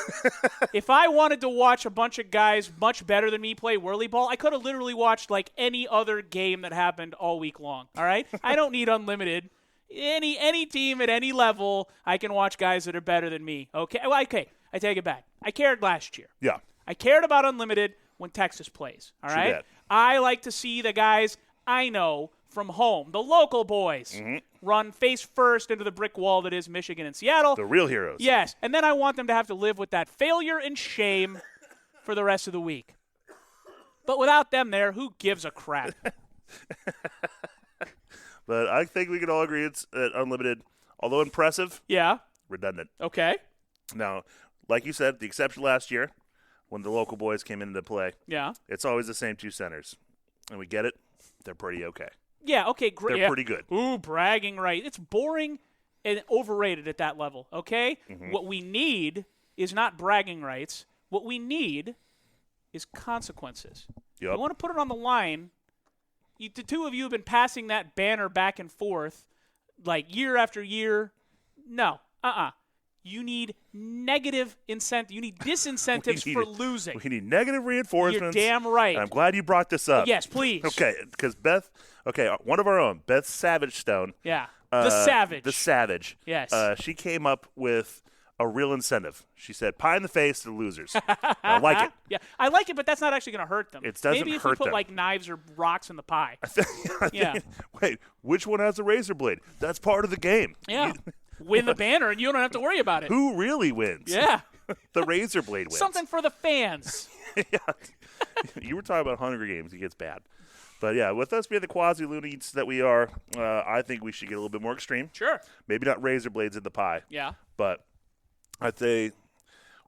If I wanted to watch a bunch of guys much better than me play Whirlyball, I could have literally watched like any other game that happened all week long. All right? I don't need Unlimited. Any team at any level, I can watch guys that are better than me. Okay? Well, okay. I take it back. I cared last year. Yeah. I cared about Unlimited when Texas plays. All right? Did. I like to see the guys I know from home. The local boys run face first into the brick wall that is Michigan and Seattle. The real heroes. Yes, and then I want them to have to live with that failure and shame for the rest of the week. But without them there, who gives a crap? But I think we can all agree it's unlimited, although impressive, Yeah. redundant. Okay. Now, like you said, the exception last year when the local boys came into play, Yeah. it's always the same two centers. And we get it. They're pretty okay. Yeah, okay, great. They're pretty good. Ooh, bragging right. It's boring and overrated at that level, okay? What we need is not bragging rights. What we need is consequences. Yep. You want to put it on the line. The two of you have been passing that banner back and forth like year after year. No. You need negative incentive. You need disincentives for losing. We need negative reinforcements. You're damn right. And I'm glad you brought this up. Yes, please. Okay, because one of our own, Beth Savage Stone. Yeah. The Savage. The Savage. Yes. She came up with a real incentive. She said, pie in the face to the losers. I like it. Yeah, I like it, but that's not actually going to hurt them. It doesn't Maybe if hurt you put them. like knives or rocks in the pie. Yeah. Wait, which one has a razor blade? That's part of the game. Yeah. Win the banner, and you don't have to worry about it. Who really wins? Yeah. The razor blade wins. Something for the fans. Yeah. You were talking about Hunger Games. It gets bad. But, yeah, with us being the quasi-loonies that we are, I think we should get a little bit more extreme. Sure. Maybe not razor blades in the pie. Yeah. But I'd say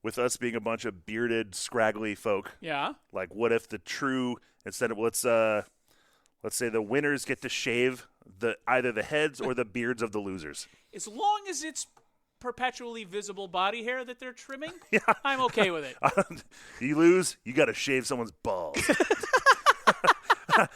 with us being a bunch of bearded, scraggly folk, Yeah. like what if the true, instead of let's say the winners get to shave either the heads or the beards of the losers. As long as it's perpetually visible body hair that they're trimming, I'm okay with it. You lose, you got to shave someone's balls.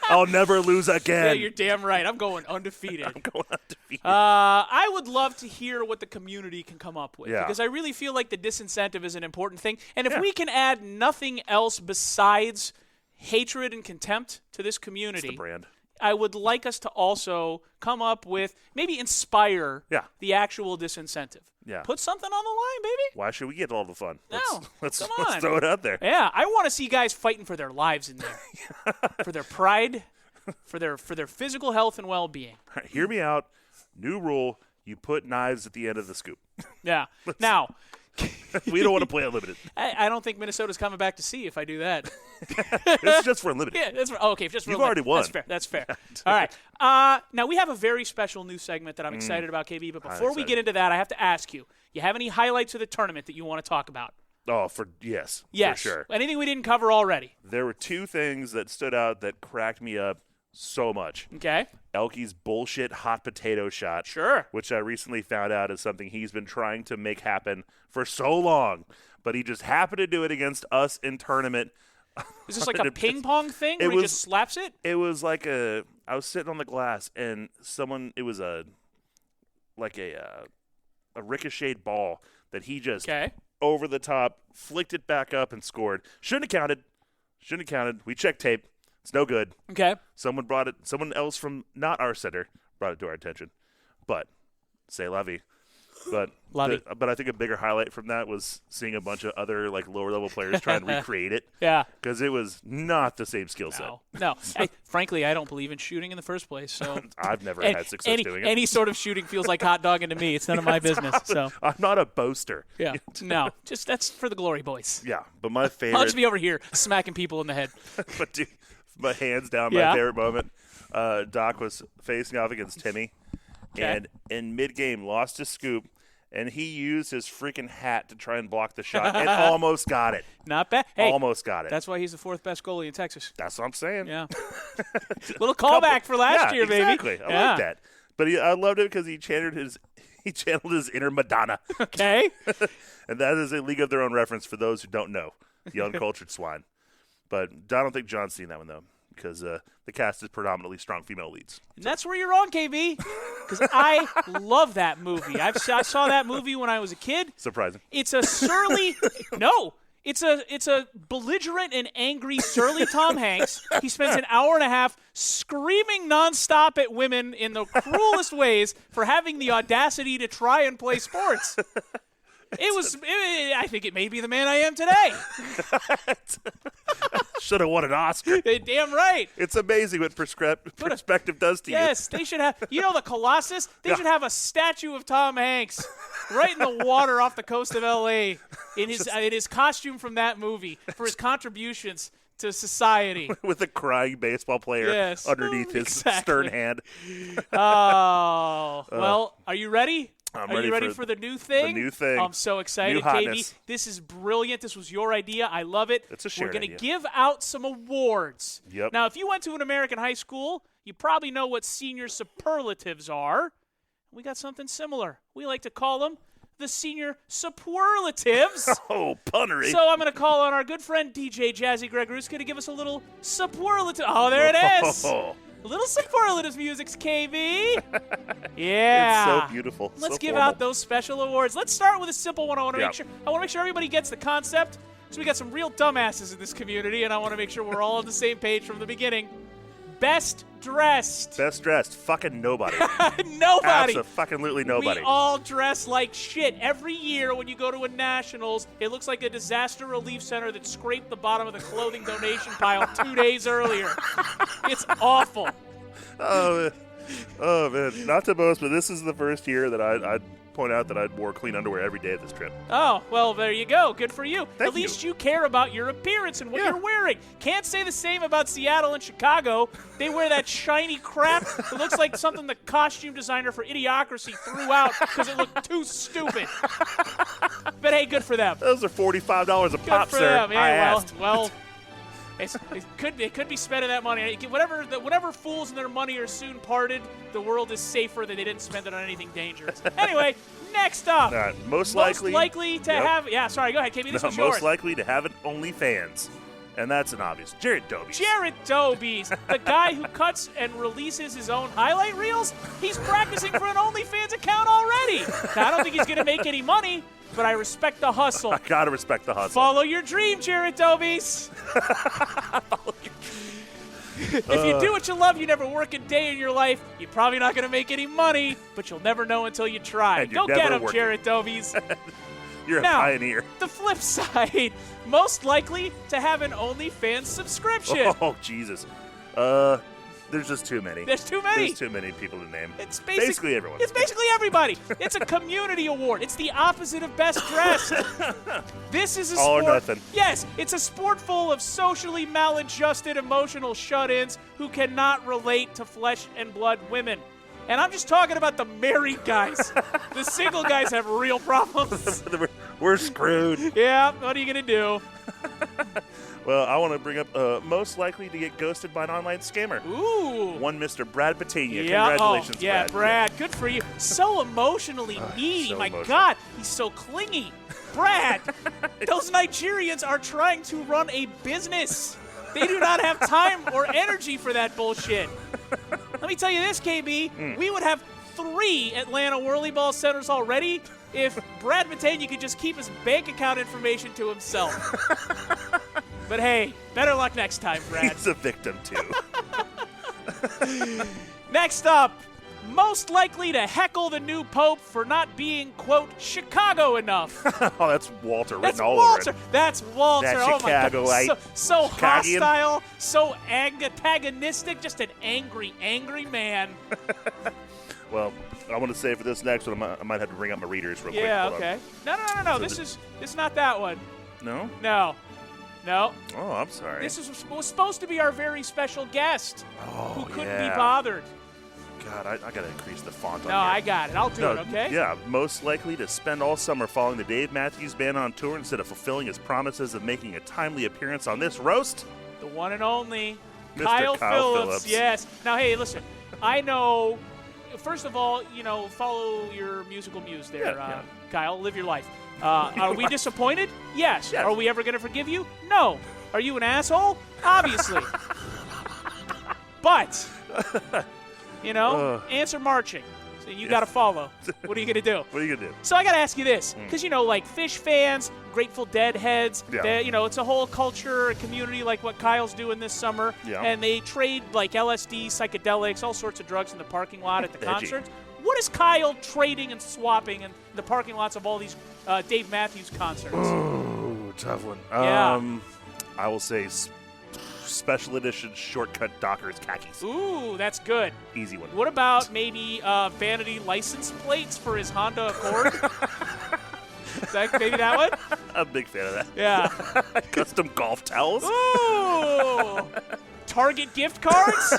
I'll never lose again. Yeah, you're damn right. I'm going undefeated. I'm going undefeated. I would love to hear what the community can come up with, Yeah. because I really feel like the disincentive is an important thing. And if we can add nothing else besides hatred and contempt to this community, It's the brand. I would like us to also come up with, maybe inspire the actual disincentive. Yeah. Put something on the line, baby. Why should we get all the fun? No, Let's come let's on. throw it out there. Yeah, I want to see guys fighting for their lives in there, for their pride, for their physical health and well-being. All right, hear me out. New rule: you put knives at the end of the scoop. Yeah. Now, We don't want to play unlimited. I don't think Minnesota's coming back to see if I do that. This is just for unlimited. Yeah, that's okay. Just You've already won. That's fair. All right. Now we have a very special new segment that I'm excited about, KB. But before we get into that, I have to ask you: you have any highlights of the tournament that you want to talk about? Oh, yes, Yes. for sure. Anything we didn't cover already? There were two things that stood out that cracked me up so much. Okay. Elke's bullshit hot potato shot. Sure. Which I recently found out is something he's been trying to make happen for so long, but he just happened to do it against us in tournament. Is this like a ping pong thing where he just slaps it? It was like I was sitting on the glass and it was a ricocheted ball that he just over the top flicked it back up and scored. Shouldn't have counted. We checked tape. It's no good. Okay. Someone else from not our center brought it to our attention. But say la vie. But I think a bigger highlight from that was seeing a bunch of other like lower level players try and recreate it. Yeah. Because it was not the same skill set. No. Frankly, I don't believe in shooting in the first place. So I've never had success doing it. Any sort of shooting feels like hot dogging to me. It's none of my business. So I'm not a boaster. Yeah. No. Just that's for the glory boys. Yeah. But my favorite. I'll just be over here smacking people in the head. But dude, my hands down, my favorite moment. Doc was facing off against Timmy, and in mid-game lost his scoop, and he used his freaking hat to try and block the shot and almost got it. Not bad. Hey, almost got it. That's why he's the fourth best goalie in Texas. That's what I'm saying. Yeah. Little callback for last year, baby. Exactly. I like that. But I loved it because he channeled his inner Madonna. Okay. And that is a League of Their Own reference for those who don't know. The uncultured swine. But I don't think John's seen that one, though, because the cast is predominantly strong female leads. And that's where you're wrong, KB, because I love that movie. I saw that movie when I was a kid. Surprising. It's a surly – no. It's a belligerent and angry, surly Tom Hanks. He spends an hour and a half screaming nonstop at women in the cruelest ways for having the audacity to try and play sports. I think it made me the man I am today. Should have won an Oscar. Damn right. It's amazing what perspective does to you. Yes, they should have. You know the Colossus? They should have a statue of Tom Hanks right in the water off the coast of L.A. in his costume from that movie for his contributions to society. With a crying baseball player underneath his stern hand. Oh, well, are you ready? Are you ready for the new thing? The new thing. I'm so excited, New hotness. KB. This is brilliant. This was your idea. I love it. It's a shared We're going to idea. give out some awards. Yep. Now, if you went to an American high school, you probably know what senior superlatives are. We got something similar. We like to call them the senior superlatives. Oh, punnery. So I'm going to call on our good friend DJ Jazzy Gregoruska to give us a little superlative. Oh, there it is. A little superlatives music's KB. Yeah. It's so beautiful. Let's so give formal. out those special awards. Let's start with a simple one. I want to make sure everybody gets the concept. So we got some real dumbasses in this community, and I want to make sure we're all on the same page from the beginning. Best dressed. Best dressed. Fucking nobody. Nobody. Absolutely nobody. We all dress like shit. Every year when you go to a Nationals, it looks like a disaster relief center that scraped the bottom of the clothing donation pile 2 days earlier. It's awful. Oh, man. Not to boast, but this is the first year that I'd point out that I wore clean underwear every day of this trip. Oh, well, there you go. Good for you. Thank At least you care about your appearance and what you're wearing. Can't say the same about Seattle and Chicago. They wear that shiny crap. It looks like something the costume designer for Idiocracy threw out because it looked too stupid. But hey, good for them. Those are $45 a Good pop, for sir. them. Yeah, I asked. Well, it could be spending that money. Whatever fools and their money are soon parted, the world is safer that they didn't spend it on anything dangerous. Anyway, next up. Most likely to have. Yeah, sorry. Go ahead, KB. This was yours. Most likely to have an OnlyFans. And that's an obvious. Jared Dobies. Jared Dobies, the guy who cuts and releases his own highlight reels, he's practicing for an OnlyFans account already. Now, I don't think he's going to make any money, but I respect the hustle. I gotta respect the hustle. Follow your dream, Jared Dobies. Follow your dream. If you do what you love, you never work a day in your life, you're probably not going to make any money, but you'll never know until you try. And you're Go get never him, working. Jared Dobies. You're a Now, pioneer. The flip side, most likely to have an OnlyFans subscription. Oh, Jesus. There's just too many. There's too many. There's too many people to name. It's basically everyone. It's basically everybody. It's a community award. It's the opposite of best dressed. This is a All or sport. nothing. Yes, it's a sport full of socially maladjusted, emotional shut-ins who cannot relate to flesh and blood women. And I'm just talking about the married guys. The single guys have real problems. We're screwed. Yeah, what are you going to do? Well, I want to bring up most likely to get ghosted by an online scammer. Ooh. One Mr. Brad Patania. Yeah. Congratulations, Oh, yeah, Brad. Brad. Good for you. So emotionally needy. so My emotional. God, he's so clingy. Brad, those Nigerians are trying to run a business. They do not have time or energy for that bullshit. Let me tell you this, KB. We would have 3 Atlanta Whirlyball centers already if Brad Matania could just keep his bank account information to himself. But hey, better luck next time, Brad. He's a victim, too. Next up, most likely to heckle the new pope for not being, quote, Chicago enough. Oh, that's Walter That's written all Walter. over it. That's Walter. That Oh my God. Chicagoite. So Chicagian. hostile, so antagonistic, just an angry, angry man. Well, I want to say for this next one, I might have to bring up my readers real quick. Yeah, Hold on. okay. No. This is not that one. No? No. Oh, I'm sorry. This was supposed to be our very special guest who couldn't be bothered. God, I got to increase the font on No, here. I got it. I'll do it, okay? Yeah, most likely to spend all summer following the Dave Matthews Band on tour instead of fulfilling his promises of making a timely appearance on this roast. The one and only Mr. Kyle Kyle Phillips. Phillips. Yes. Now, hey, listen. I know. First of all, follow your musical muse there, Yeah. Kyle. Live your life. Are we disappointed? Yes. Yes. Are we ever going to forgive you? No. Are you an asshole? Obviously. But, answer marching. So you got to follow. What are you going to do? What are you going to do? So I got to ask you this, because, like Fish fans, Grateful Dead heads, Yeah. it's a whole culture, a community like what Kyle's doing this summer, Yeah. and they trade like LSD, psychedelics, all sorts of drugs in the parking lot at the Edgy. concerts. What is Kyle trading and swapping in the parking lots of all these Dave Matthews concerts? Ooh, tough one. Yeah. I will say special edition shortcut Dockers khakis. Ooh, that's good. Easy one. What about maybe vanity license plates for his Honda Accord? Is that maybe that one? I'm a big fan of that. Yeah. Custom golf towels. Ooh. Target gift cards?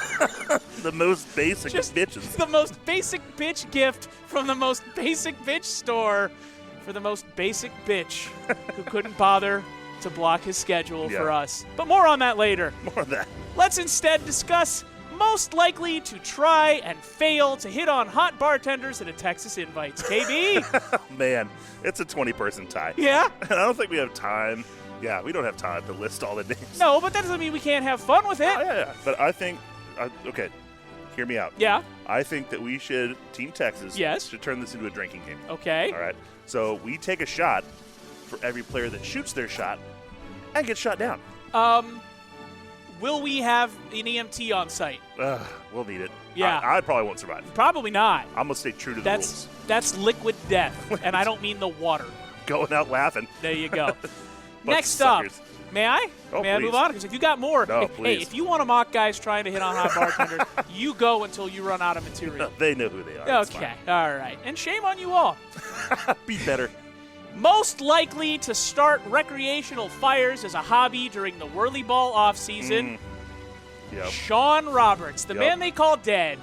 The most basic Just bitches. the most basic bitch gift from the most basic bitch store for the most basic bitch who couldn't bother to block his schedule for us. But more on that later. More of that. Let's instead discuss most likely to try and fail to hit on hot bartenders at a Texas Invites. KB? Man, it's a 20-person tie. Yeah? And I don't think we have time. Yeah, we don't have time to list all the names. No, but that doesn't mean we can't have fun with it. Oh, yeah. But I think, okay, hear me out. Yeah? I think that we should, Team Texas, Yes. should turn this into a drinking game. Okay. All right? So we take a shot for every player that shoots their shot and gets shot down. Will we have an EMT on site? We'll need it. Yeah. I probably won't survive. Probably not. I'm going to stay true to the rules. That's liquid death, and I don't mean the water. Going out laughing. There you go. Bunch Next of up, suckers. may I? Oh, may I please. move on? Because if you got more, No, hey, please. if you want to mock guys trying to hit on hot bartenders, you go until you run out of material. They know who they are. It's Okay, all right. And shame on you all. fine. Be better. Most likely to start recreational fires as a hobby during the Whirlyball offseason, Yep. Sean Roberts, the Yep. man they call dead.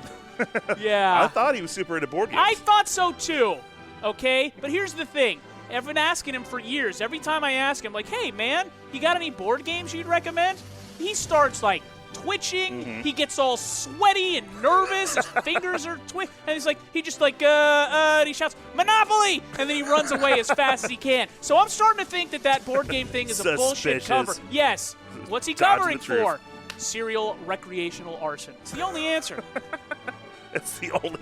Yeah. I thought he was super into board games. I thought so too. Okay? But here's the thing. I've been asking him for years. Every time I ask him, like, hey, man, you got any board games you'd recommend? He starts, like, twitching. He gets all sweaty and nervous. His fingers are twitching. And he's like, and he shouts, Monopoly! And then he runs away as fast as he can. So I'm starting to think that board game thing is a bullshit Suspicious. cover. Yes. What's he Dodging covering the truth. for? Serial recreational arson. It's the only answer. It's the only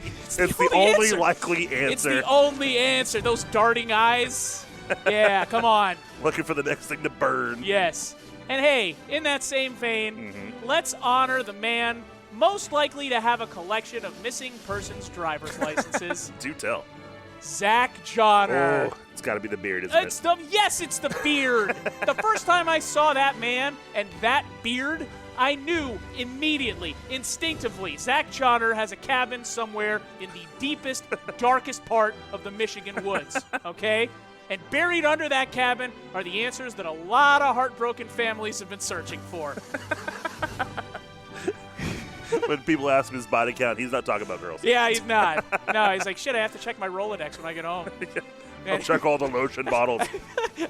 only answer. likely answer. It's the only answer. Those darting eyes. Yeah, come on. Looking for the next thing to burn. Yes. And hey, in that same vein, let's honor the man most likely to have a collection of missing persons driver's licenses, Do tell. Zach Johnner. Oh, it's got to be the beard, isn't It's the beard. The first time I saw that man and that beard, I knew immediately, instinctively, Zach Johnner has a cabin somewhere in the deepest, darkest part of the Michigan woods, okay? And buried under that cabin are the answers that a lot of heartbroken families have been searching for. When people ask him his body count, he's not talking about girls. Yeah, he's not. No, he's like, shit, I have to check my Rolodex when I get home. I'll check all the lotion bottles.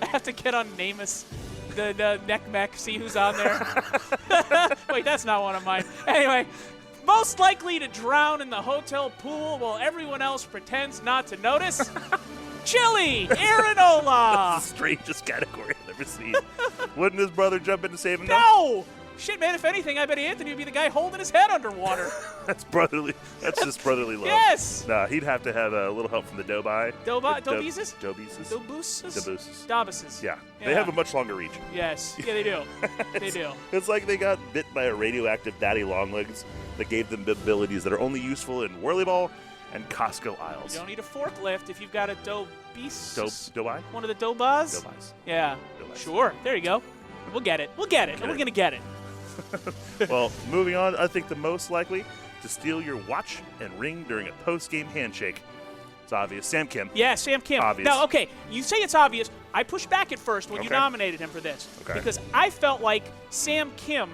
I have to get on Namus, the neck mech, see who's on there. Wait, that's not one of mine. Anyway, most likely to drown in the hotel pool while everyone else pretends not to notice. Chili, Aaronola. The strangest category I've ever seen. Wouldn't his brother jump in to save him? No! Shit, man, if anything, I bet Anthony would be the guy holding his head underwater. That's brotherly. That's just brotherly love. Yes! Nah, he'd have to have a little help from the Dobai. Dobeses? Dobeses. Dobuses? Dabuses. Dabuses. Yeah. They have a much longer reach. Yes. Yeah, they do. They do. It's like they got bit by a radioactive daddy longlegs that gave them abilities that are only useful in Whirlyball and Costco aisles. You don't need a forklift if you've got a Dobes. Dobai? One of the Dobas? Dobais. Yeah. Dobais. Sure. There you go. We'll get it. We'll get it. And we're going to get it. Well, moving on, I think the most likely to steal your watch and ring during a post-game handshake. It's obvious. Sam Kim. Yeah, Sam Kim. Obvious. Now, okay, you say it's obvious. I pushed back at first when you Okay. nominated him for this. Okay. Because I felt like Sam Kim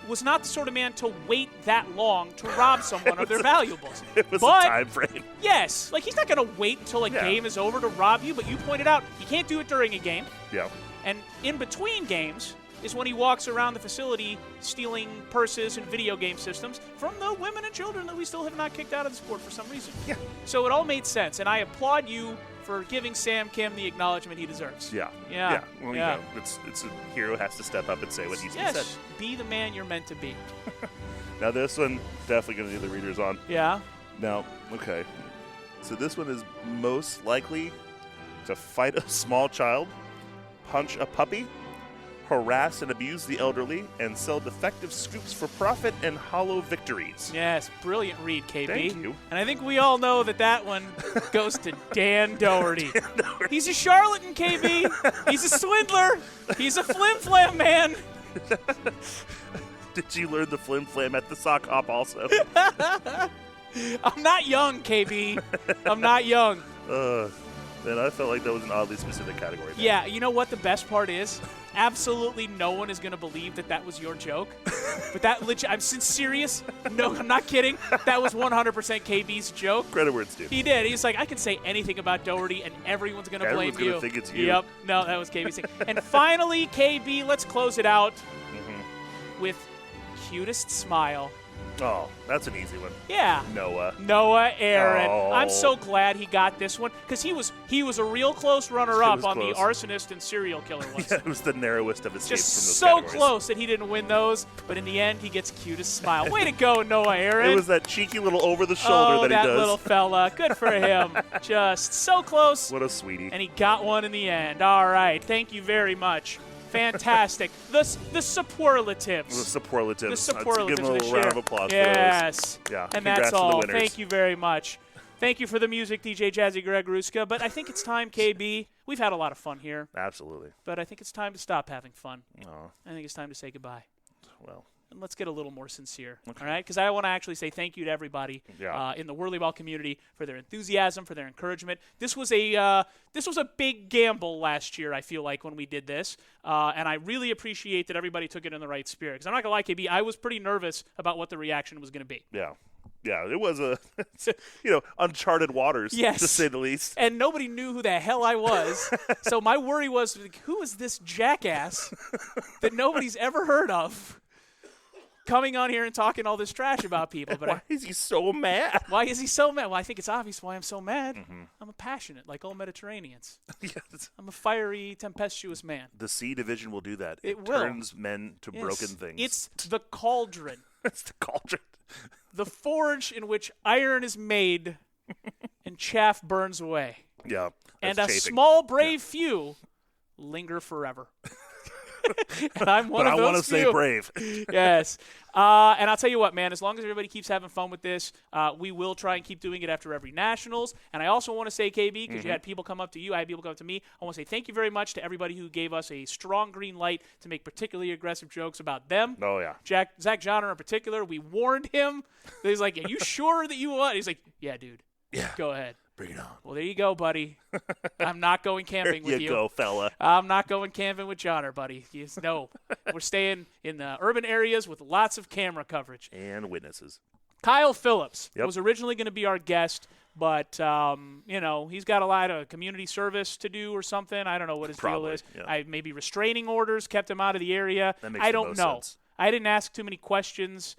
was not the sort of man to wait that long to rob someone of their valuables. It was But- a time frame. Yes, like he's not going to wait until a Yeah. game is over to rob you, but you pointed out you can't do it during a game. Yeah. And in between games is when he walks around the facility stealing purses and video game systems from the women and children that we still have not kicked out of the sport for some reason. Yeah. So it all made sense, and I applaud you for giving Sam Kim the acknowledgement he deserves. Yeah. Yeah. Well, Yeah. you know, it's a hero has to step up and say what needs to be Yes, said. be the man you're meant to be. Now, this one, definitely going to need the readers on. Yeah. Now, okay. So this one is most likely to fight a small child, punch a puppy, harass and abuse the elderly, and sell defective scoops for profit and hollow victories. Yes, brilliant read, KB. Thank you. And I think we all know that one goes to Dan Doherty. He's a charlatan, KB. He's a swindler. He's a flim-flam man. Did you learn the flim-flam at the sock hop also? I'm not young, KB. I'm not young. Man, I felt like that was an oddly specific category. Man. Yeah, you know what the best part is? Absolutely no one is going to believe that was your joke. But that legit, I'm serious. No, I'm not kidding. That was 100% KB's joke. Credit where it's due. He did. He's like, I can say anything about Doherty and everyone's going to blame you. Everyone's going to think it's you. Yep. No, that was KB's thing. And finally, KB, let's close it out with cutest smile. Oh, that's an easy one. Yeah. Noah Aaron. Oh. I'm so glad he got this one because he was a real close runner-up on the arsonist and serial killer ones. Yeah, it was the narrowest of escapes from those Just so categories. close that he didn't win those, but in the end, he gets cutest smile. Way to go, Noah Aaron. It was that cheeky little over-the-shoulder that he does. Little fella. Good for him. Just so close. What a sweetie. And he got one in the end. All right. Thank you very much. Fantastic. The superlatives. The superlatives. The superlatives. Let's give him a little round of applause yes. for those. Yeah. And Congrats that's all. to the winners. Thank you very much. Thank you for the music, DJ Jazzy Greg Ruska. But I think it's time, KB. We've had a lot of fun here. Absolutely. But I think it's time to stop having fun. Oh. I think it's time to say goodbye. Well. And let's get a little more sincere, all right? Because I want to actually say thank you to everybody in the Whirlyball community for their enthusiasm, for their encouragement. This was a big gamble last year, I feel like, when we did this, and I really appreciate that everybody took it in the right spirit. Because I'm not going to lie, KB, I was pretty nervous about what the reaction was going to be. Yeah. Yeah, it was uncharted waters, yes, to say the least. And nobody knew who the hell I was. So my worry was, who is this jackass that nobody's ever heard of? Coming on here and talking all this trash about people. But why is he so mad? Why is he so mad? Well, I think it's obvious why I'm so mad. I'm a passionate, like all Mediterraneans. Yes. I'm a fiery, tempestuous man. The C division will do that. It turns men to broken things. It's the cauldron. It's the cauldron. The forge in which iron is made and chaff burns away. Yeah. And a chafing. small, brave few linger forever. And I'm one of those few. But I want to say brave. Yes. And I'll tell you what, man, as long as everybody keeps having fun with this, we will try and keep doing it after every Nationals. And I also want to say, KB, because you had people come up to you, I had people come up to me, I want to say thank you very much to everybody who gave us a strong green light to make particularly aggressive jokes about them. Oh, yeah. Zach Johnner in particular, we warned him. He's like, are you sure that you want? He's like, yeah, dude. Yeah. Go ahead. Bring it on. Well, there you go, buddy. I'm not going camping with you. There you go, fella. I'm not going camping with Johnner, buddy. No. We're staying in the urban areas with lots of camera coverage. And witnesses. Kyle Phillips was originally going to be our guest, but, he's got a lot of community service to do or something. I don't know what his deal is. Yeah. Maybe restraining orders kept him out of the area. That makes I don't know. Sense. I didn't ask too many questions.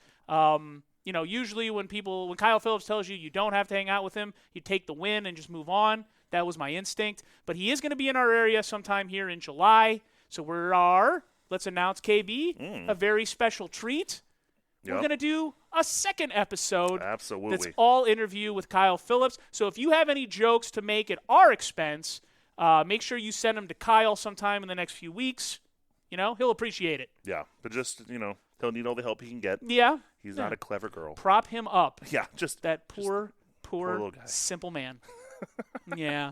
Usually when Kyle Phillips tells you don't have to hang out with him, you take the win and just move on. That was my instinct. But he is going to be in our area sometime here in July. So let's announce, KB, a very special treat. We're going to do a second episode. Absolutely. That's all interview with Kyle Phillips. So if you have any jokes to make at our expense, make sure you send them to Kyle sometime in the next few weeks. He'll appreciate it. Yeah, but just, he'll need all the help he can get. Yeah. He's not a clever girl. Prop him up. Yeah, just that poor little guy. Simple man. Yeah.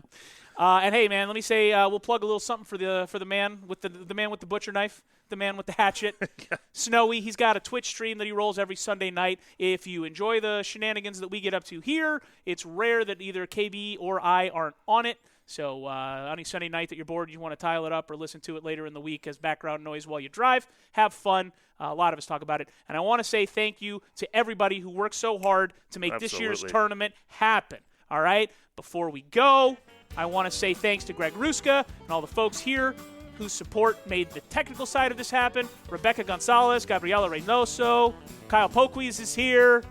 And hey, man, let me say we'll plug a little something for the man with the man with the butcher knife, the man with the hatchet. Yeah. Snowy. He's got a Twitch stream that he rolls every Sunday night. If you enjoy the shenanigans that we get up to here, it's rare that either KB or I aren't on it. So on a Sunday night that you're bored, you want to tile it up or listen to it later in the week as background noise while you drive. Have fun. A lot of us talk about it. And I want to say thank you to everybody who worked so hard to make this year's tournament happen. All right? Before we go, I want to say thanks to Greg Ruska and all the folks here whose support made the technical side of this happen. Rebecca Gonzalez, Gabriela Reynoso, Kyle Poquies is here.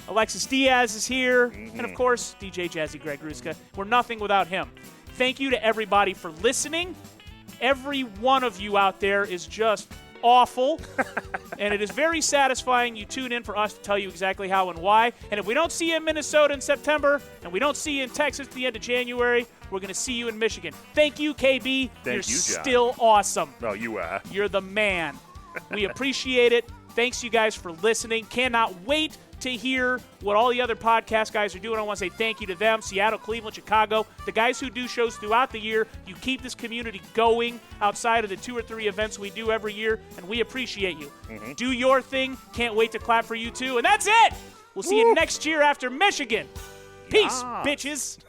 Alexis Diaz is here, and of course, DJ Jazzy Greg Ruska. We're nothing without him. Thank you to everybody for listening. Every one of you out there is just awful, and it is very satisfying you tune in for us to tell you exactly how and why. And if we don't see you in Minnesota in September, and we don't see you in Texas at the end of January, we're We're going to see you in Michigan. Thank you, KB. You're you, John. still awesome. No, you are. You're the man. We appreciate it. Thanks, you guys, for listening. Cannot wait to hear what all the other podcast guys are doing. I want to say thank you to them, Seattle, Cleveland, Chicago, the guys who do shows throughout the year. You keep this community going outside of the 2 or 3 events we do every year, and we appreciate you. Do your thing. Can't wait to clap for you, too. And that's it. We'll see you next year after Michigan. Peace, bitches.